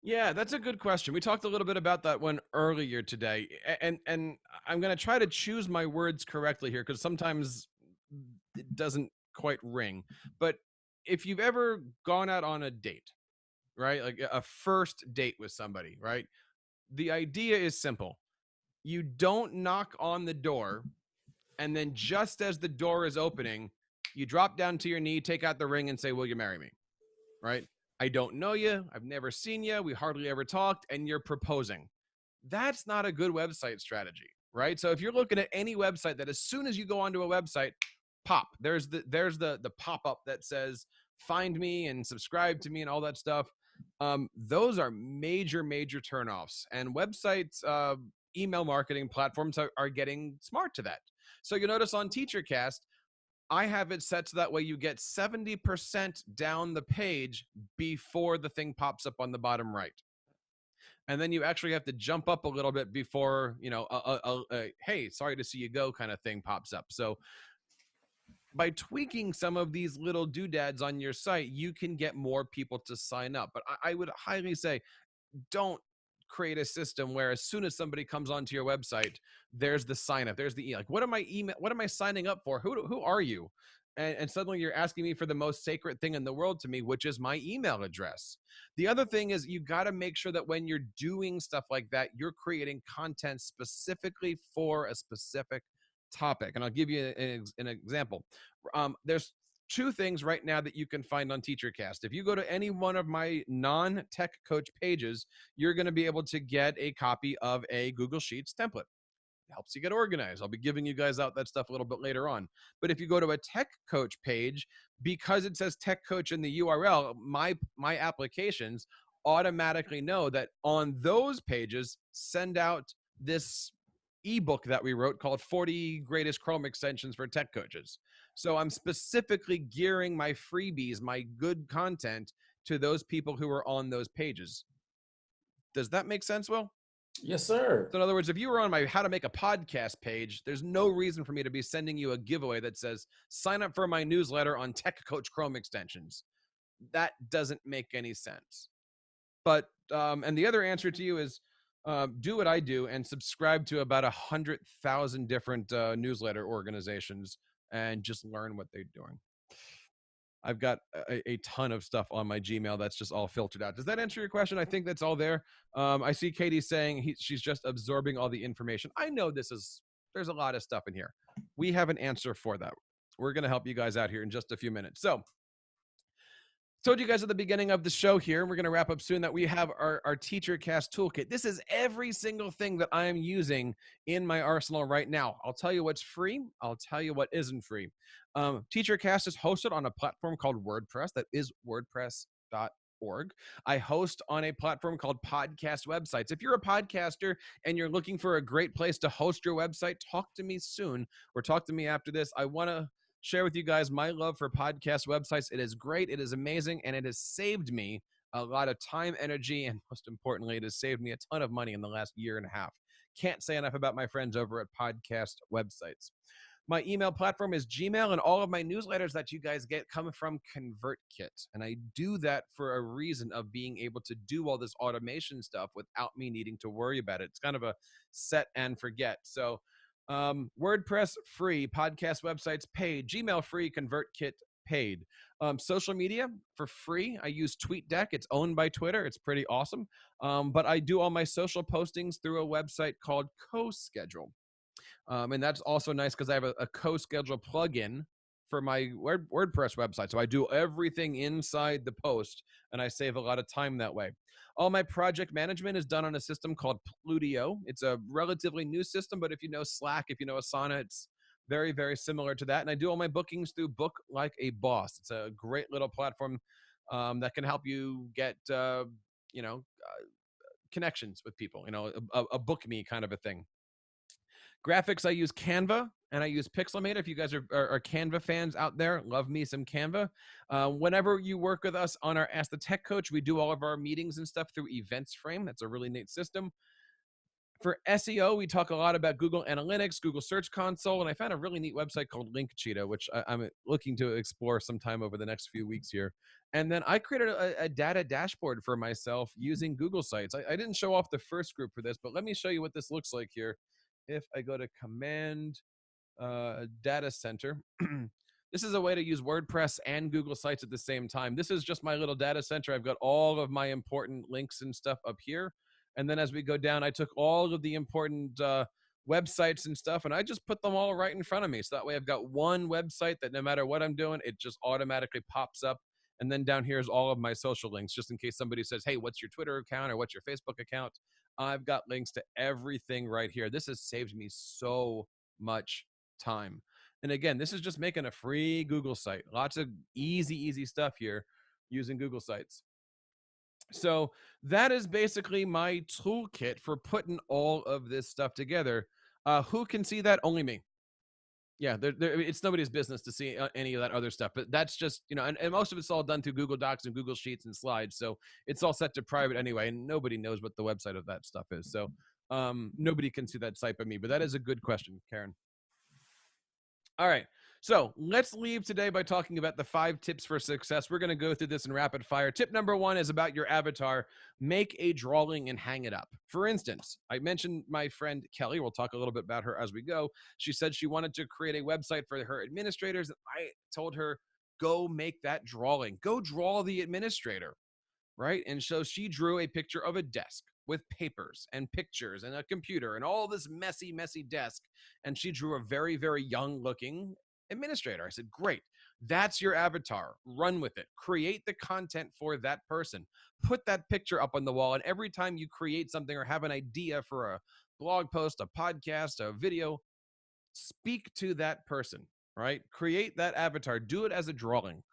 Yeah, that's a good question. We talked a little bit about that one earlier today. And I'm going to try to choose my words correctly here, because sometimes it doesn't quite ring. But if you've ever gone out on a date, right? Like a first date with somebody, right? The idea is simple. You don't knock on the door, and then just as the door is opening, you drop down to your knee, take out the ring, and say, "Will you marry me?" Right? I don't know you. I've never seen you. We hardly ever talked, and you're proposing. That's not a good website strategy, right? So if you're looking at any website that as soon as you go onto a website, pop, there's the pop-up that says find me and subscribe to me and all that stuff. Those are major turnoffs, and websites, email marketing platforms are getting smart to that. So you'll notice on TeacherCast, I have it set so that way you get 70% down the page before the thing pops up on the bottom right. And then you actually have to jump up a little bit before, hey, sorry to see you go kind of thing pops up. So by tweaking some of these little doodads on your site, you can get more people to sign up. But I would highly say, don't create a system where as soon as somebody comes onto your website, there's the sign up, there's the like, what am I signing up for? Who are you? And suddenly you're asking me for the most sacred thing in the world to me, which is my email address. The other thing is, you got to make sure that when you're doing stuff like that, you're creating content specifically for a specific topic. And I'll give you an example. There's two things right now that you can find on TeacherCast. If you go to any one of my non-tech coach pages, you're going to be able to get a copy of a Google Sheets template. It helps you get organized. I'll be giving you guys out that stuff a little bit later on. But if you go to a tech coach page, because it says tech coach in the URL, my applications automatically know that on those pages, send out this ebook that we wrote called 40 Greatest Chrome Extensions for Tech Coaches. So I'm specifically gearing my freebies, my good content, to those people who are on those pages. Does that make sense, Will? Yes, sir. So in other words, if you were on my how to make a podcast page, there's no reason for me to be sending you a giveaway that says sign up for my newsletter on Tech Coach Chrome extensions. That doesn't make any sense. But and the other answer to you is, do what I do and subscribe to about 100,000 different newsletter organizations and just learn what they're doing. I've got a ton of stuff on my Gmail that's just all filtered out. Does that answer your question? I think that's all there. I see Katie saying she's just absorbing all the information. I know there's a lot of stuff in here. We have an answer for that. We're going to help you guys out here in just a few minutes. So, told you guys at the beginning of the show here, and we're going to wrap up soon, that we have our TeacherCast toolkit. This is every single thing that I am using in my arsenal right now. I'll tell you what's free. I'll tell you what isn't free. TeacherCast is hosted on a platform called WordPress. That is WordPress.org. I host on a platform called Podcast Websites. If you're a podcaster and you're looking for a great place to host your website, talk to me soon or talk to me after this. I want to share with you guys my love for podcast websites. It is great. It is amazing. And it has saved me a lot of time, energy, and most importantly, it has saved me a ton of money in the last year and a half. Can't say enough about my friends over at Podcast Websites. My email platform is Gmail, and all of my newsletters that you guys get come from ConvertKit. And I do that for a reason of being able to do all this automation stuff without me needing to worry about it. It's kind of a set and forget. So WordPress free, podcast websites paid, Gmail free, ConvertKit paid. Social media for free. I use TweetDeck. It's owned by Twitter. It's pretty awesome. But I do all my social postings through a website called CoSchedule. And that's also nice because I have a CoSchedule plugin for my WordPress website. So I do everything inside the post, and I save a lot of time that way. All my project management is done on a system called Plutio. It's a relatively new system, but if you know Slack, if you know Asana, it's very, very similar to that. And I do all my bookings through Book Like a Boss. It's a great little platform that can help you get, connections with people, a book me kind of a thing. Graphics, I use Canva and I use Pixelmator. If you guys are Canva fans out there, love me some Canva. Whenever you work with us on our Ask the Tech Coach, we do all of our meetings and stuff through EventsFrame. That's a really neat system. For SEO, we talk a lot about Google Analytics, Google Search Console, and I found a really neat website called Linkcheetah, which I'm looking to explore sometime over the next few weeks here. And then I created a data dashboard for myself using Google Sites. I didn't show off the first group for this, but let me show you what this looks like here. If I go to Command Data Center, this is a way to use WordPress and Google Sites at the same time. This is just my little data center. I've got all of my important links and stuff up here. And then as we go down, I took all of the important websites and stuff, and I just put them all right in front of me. So that way I've got one website that no matter what I'm doing, it just automatically pops up. And then down here is all of my social links, just in case somebody says, hey, what's your Twitter account or what's your Facebook account? I've got links to everything right here. This has saved me so much time. And again, this is just making a free Google site. Lots of easy stuff here using Google Sites. So that is basically my toolkit for putting all of this stuff together. Who can see that? Only me. Yeah, it's nobody's business to see any of that other stuff. But that's just, and most of it's all done through Google Docs and Google Sheets and slides. So it's all set to private anyway, and nobody knows what the website of that stuff is. So nobody can see that site but me. But that is a good question, Karen. All right. So let's leave today by talking about the 5 tips for success. We're going to go through this in rapid fire. Tip number 1 is about your avatar. Make a drawing and hang it up. For instance, I mentioned my friend Kelly. We'll talk a little bit about her as we go. She said she wanted to create a website for her administrators. I told her, go make that drawing. Go draw the administrator, right? And so she drew a picture of a desk with papers and pictures and a computer and all this messy desk. And she drew a very, very young looking administrator. I said, great. That's your avatar. Run with it. Create the content for that person. Put that picture up on the wall. And every time you create something or have an idea for a blog post, a podcast, a video, speak to that person, right? Create that avatar. Do it as a drawing.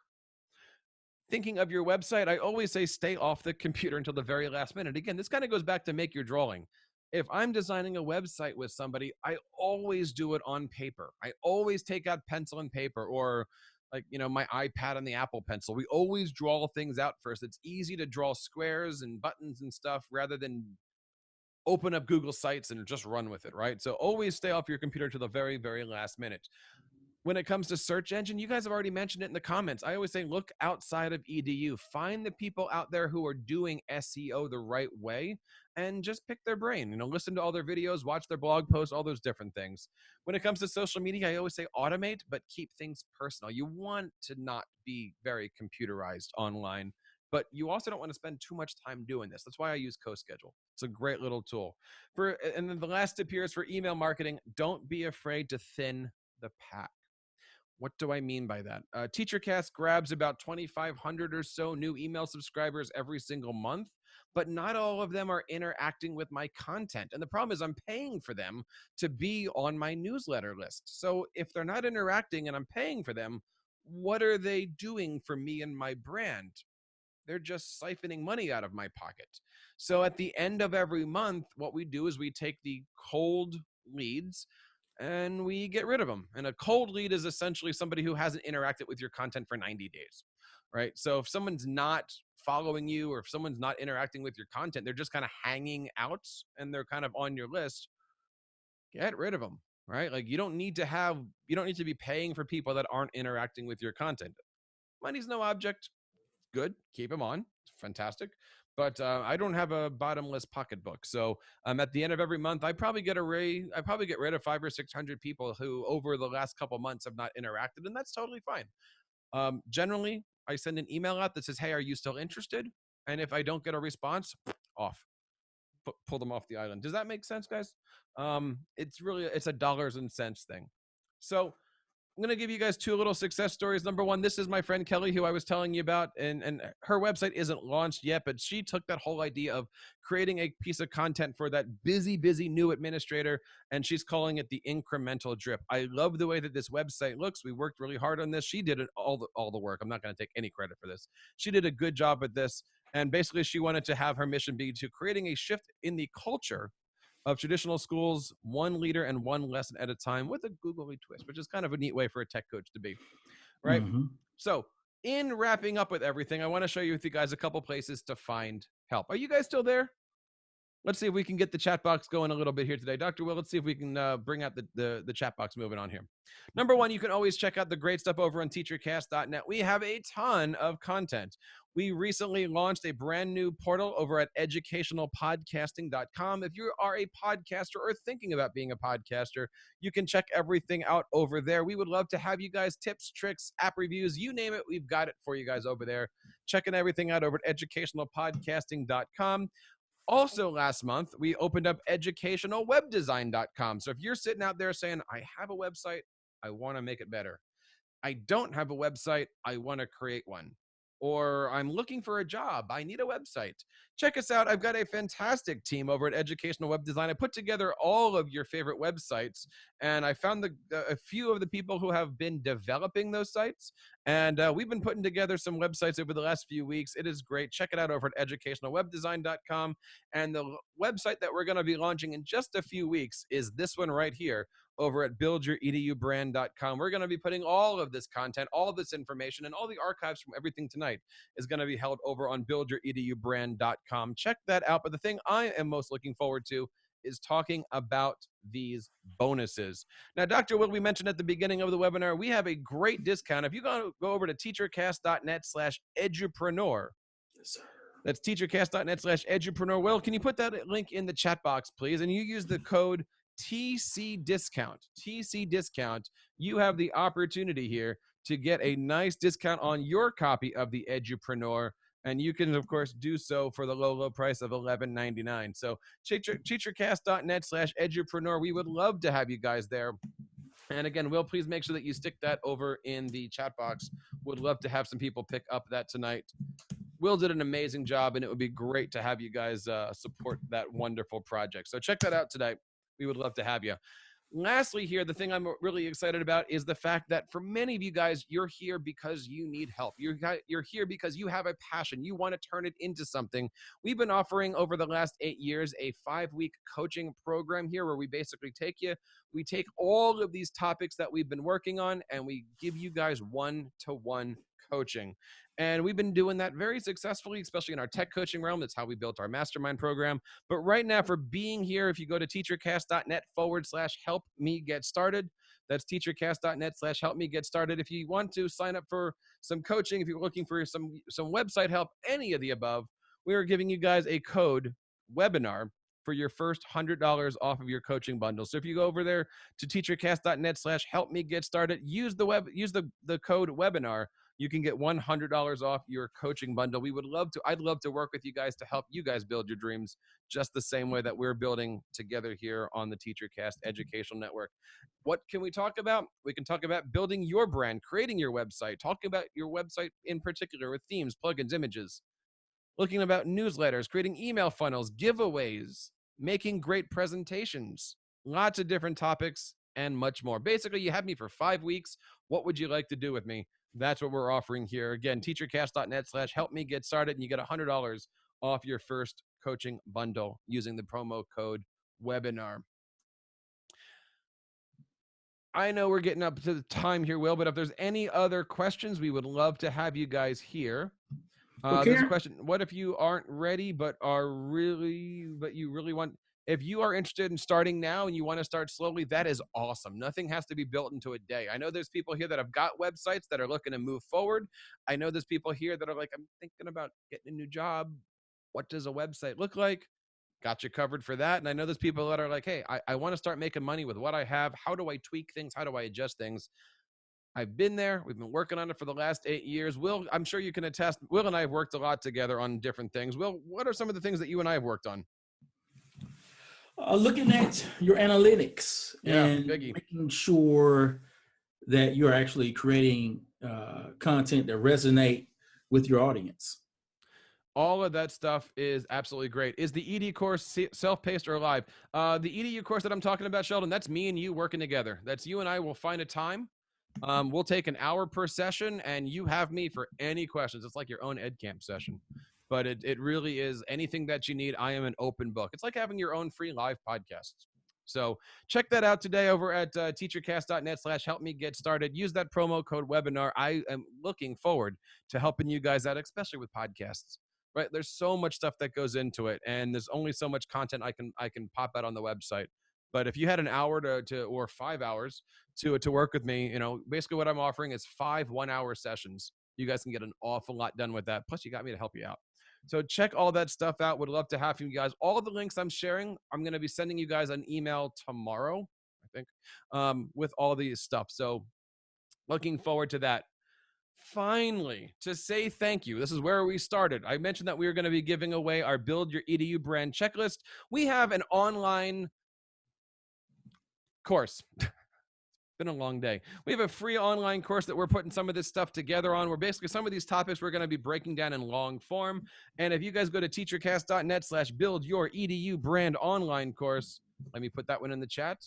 Thinking of your website, I always say stay off the computer until the very last minute. Again, this kind of goes back to make your drawing. If I'm designing a website with somebody, I always do it on paper. I always take out pencil and paper, or like, my iPad and the Apple Pencil. We always draw things out first. It's easy to draw squares and buttons and stuff rather than open up Google Sites and just run with it, right? So always stay off your computer to the very, very last minute. When it comes to search engine, you guys have already mentioned it in the comments. I always say, look outside of EDU. Find the people out there who are doing SEO the right way and just pick their brain. Listen to all their videos, watch their blog posts, all those different things. When it comes to social media, I always say automate, but keep things personal. You want to not be very computerized online, but you also don't want to spend too much time doing this. That's why I use CoSchedule. It's a great little tool. And then the last tip here is for email marketing. Don't be afraid to thin the pack. What do I mean by that? TeacherCast grabs about 2,500 or so new email subscribers every single month, but not all of them are interacting with my content. And the problem is I'm paying for them to be on my newsletter list. So if they're not interacting and I'm paying for them, what are they doing for me and my brand? They're just siphoning money out of my pocket. So at the end of every month, what we do is we take the cold leads and we get rid of them. And a cold lead is essentially somebody who hasn't interacted with your content for 90 days, right? So if someone's not following you or if someone's not interacting with your content, they're just kind of hanging out and they're kind of on your list, get rid of them, right? Like you don't need to be paying for people that aren't interacting with your content. Money's no object. Good. Keep them on. Fantastic. But I don't have a bottomless pocketbook. So at the end of every month, I probably get rid of 500 or 600 people who over the last couple months have not interacted. And that's totally fine. Generally, I send an email out that says, hey, are you still interested? And if I don't get a response, off. Pull them off the island. Does that make sense, guys? It's a dollars and cents thing. So I'm going to give you guys 2 little success stories. Number 1, this is my friend Kelly, who I was telling you about, and her website isn't launched yet, but she took that whole idea of creating a piece of content for that busy new administrator, and she's calling it the incremental drip. I love the way that this website looks. We worked really hard on this. She did all the work. I'm not going to take any credit for this. She did a good job at this, and basically she wanted to have her mission be to creating a shift in the culture of traditional schools, one leader and one lesson at a time with a googly twist, which is kind of a neat way for a tech coach to be, right? Mm-hmm. So in wrapping up with everything, I want to show you with you guys a couple places to find help. Are you guys still there? Let's see if we can get the chat box going a little bit here today. Dr. Will, let's see if we can bring out the chat box moving on here. Number 1, you can always check out the great stuff over on TeacherCast.net. We have a ton of content. We recently launched a brand new portal over at educationalpodcasting.com. If you are a podcaster or thinking about being a podcaster, you can check everything out over there. We would love to have you guys tips, tricks, app reviews, you name it. We've got it for you guys over there. Checking everything out over at educationalpodcasting.com. Also, last month, we opened up educationalwebdesign.com. So if you're sitting out there saying, I have a website, I want to make it better. I don't have a website, I want to create one. Or I'm looking for a job, I need a website. check us out. I've got a fantastic team over at Educational Web Design. I put together all of your favorite websites, and I found a few of the people who have been developing those sites, and we've been putting together some websites over the last few weeks. It is great. Check it out over at educationalwebdesign.com, and the website that we're going to be launching in just a few weeks is this one right here over at buildyouredubrand.com. We're going to be putting all of this content, all of this information, and all the archives from everything tonight is going to be held over on buildyouredubrand.com. Check that out. But the thing I am most looking forward to is talking about these bonuses. Now, Dr. Will, we mentioned at the beginning of the webinar, we have a great discount. If you go over to teachercast.net/edupreneur, Yes, sir. that's teachercast.net/edupreneur. Will, can you put that link in the chat box, please? And you use the code TC discount. TC discount. You have the opportunity here to get a nice discount on your copy of the Edupreneur. And you can, of course, do so for the low price of $11.99. So teachercast.net/edupreneur. We would love to have you guys there. And again, Will, please make sure that you stick that over in the chat box. Would love to have some people pick up that tonight. Will did an amazing job, and it would be great to have you guys support that wonderful project. So check that out today. We would love to have you. Lastly here, the thing I'm really excited about is the fact that for many of you guys, you're here because you need help. You're here because you have a passion. You want to turn it into something. We've been offering over the last 8 years a 5-week coaching program here where we basically take all of these topics that we've been working on and we give you guys one-to-one coaching. And we've been doing that very successfully, especially in our tech coaching realm. That's how we built our mastermind program. But right now, for being here, if you go to teachercast.net/help me get started, that's teachercast.net/help me get started. If you want to sign up for some coaching, if you're looking for some website help, any of the above, we are giving you guys a code webinar for your first $100 off of your coaching bundle. So if you go over there to teachercast.net/help me get started, use the code webinar. You can get $100 off your coaching bundle. I'd love to work with you guys to help you guys build your dreams just the same way that we're building together here on the TeacherCast Educational Network. What can we talk about? We can talk about building your brand, creating your website, talking about your website in particular with themes, plugins, images, looking about newsletters, creating email funnels, giveaways, making great presentations, lots of different topics, and much more. Basically, you have me for 5 weeks. What would you like to do with me? That's what we're offering here. Again, teachercast.net/help me get started, and you get $100 off your first coaching bundle using the promo code webinar. I know we're getting up to the time here, Will, but if there's any other questions, we would love to have you guys here. There's a question. What if you aren't ready, but you really want, if you are interested in starting now and you want to start slowly, that is awesome. Nothing has to be built into a day. I know there's people here that have got websites that are looking to move forward. I know there's people here that are like, I'm thinking about getting a new job. What does a website look like? Got you covered for that. And I know there's people that are like, hey, I want to start making money with what I have. How do I tweak things? How do I adjust things? I've been there. We've been working on it for the last 8 years. Will, I'm sure you can attest, Will and I have worked a lot together on different things. Will, what are some of the things that you and I have worked on? Looking at your analytics and making sure that you're actually creating content that resonate with your audience. All of that stuff is absolutely great. Is the ED course self-paced or live? The EDU course that I'm talking about, Sheldon, that's me and you working together. That's you and I will find a time. We'll take an hour per session, and you have me for any questions. It's like your own EdCamp session, but it really is anything that you need. I am an open book. It's like having your own free live podcasts. So check that out today over at teachercast.net/help me get started. Use that promo code webinar. I am looking forward to helping you guys out, especially with podcasts. Right? There's so much stuff that goes into it, and there's only so much content I can pop out on the website. But if you had an hour or 5 hours to work with me, you know, basically what I'm offering is 5 1-hour sessions. You guys can get an awful lot done with that. Plus, you got me to help you out. So check all that stuff out. Would love to have you guys. All of the links I'm sharing, I'm going to be sending you guys an email tomorrow, I think, with all these stuff. So looking forward to that. Finally, to say thank you. This is where we started. I mentioned that we were going to be giving away our Build Your EDU Brand checklist. We have an online course. Been a long day. We have a free online course that we're putting some of this stuff together on. Where basically some of these topics we're going to be breaking down in long form. And if you guys go to teachercast.net/build your EDU brand online course, let me put that one in the chat.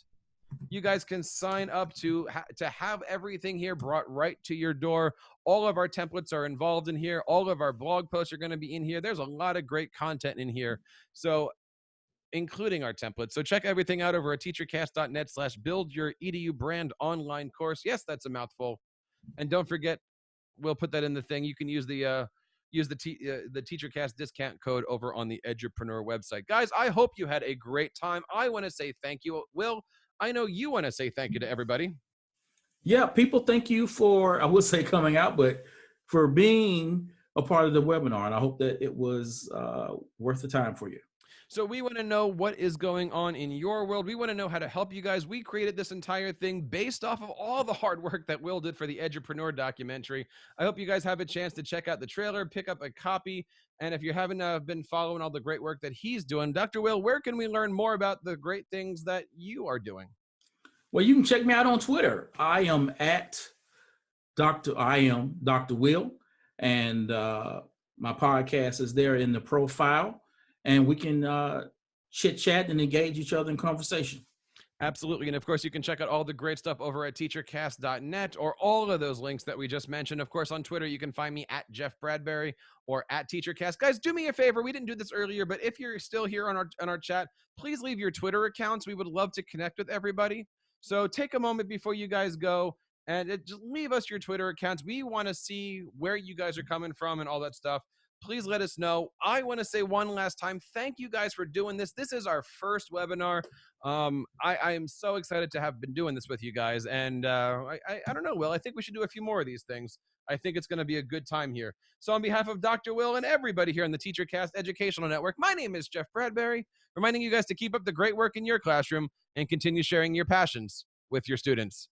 You guys can sign up to have everything here brought right to your door. All of our templates are involved in here. All of our blog posts are going to be in here. There's a lot of great content in here. So including our templates. So check everything out over at teachercast.net/build your EDU brand online course. Yes, that's a mouthful. And don't forget, we'll put that in the thing. You can use the TeacherCast discount code over on the Edupreneur website. Guys, I hope you had a great time. I want to say thank you. Will, I know you want to say thank you to everybody. Yeah, people, thank you for, I would say coming out, but for being a part of the webinar. And I hope that it was worth the time for you. So we want to know what is going on in your world. We want to know how to help you guys. We created this entire thing based off of all the hard work that Will did for the Edupreneur documentary. I hope you guys have a chance to check out the trailer, pick up a copy. And if you haven't been following all the great work that he's doing, Dr. Will, where can we learn more about the great things that you are doing? Well, you can check me out on Twitter. I am Dr. Will, and my podcast is there in the profile, and we can chit chat and engage each other in conversation. Absolutely. And of course, you can check out all the great stuff over at teachercast.net or all of those links that we just mentioned. Of course, on Twitter, you can find me at Jeff Bradbury or at TeacherCast. Guys, do me a favor. We didn't do this earlier, but if you're still here on our chat, please leave your Twitter accounts. We would love to connect with everybody. So take a moment before you guys go and just leave us your Twitter accounts. We want to see where you guys are coming from and all that stuff. Please let us know. I want to say one last time, thank you guys for doing this. This is our first webinar. I am so excited to have been doing this with you guys. And I don't know, Will, I think we should do a few more of these things. I think it's going to be a good time here. So on behalf of Dr. Will and everybody here on the TeacherCast Educational Network, my name is Jeff Bradbury, reminding you guys to keep up the great work in your classroom and continue sharing your passions with your students.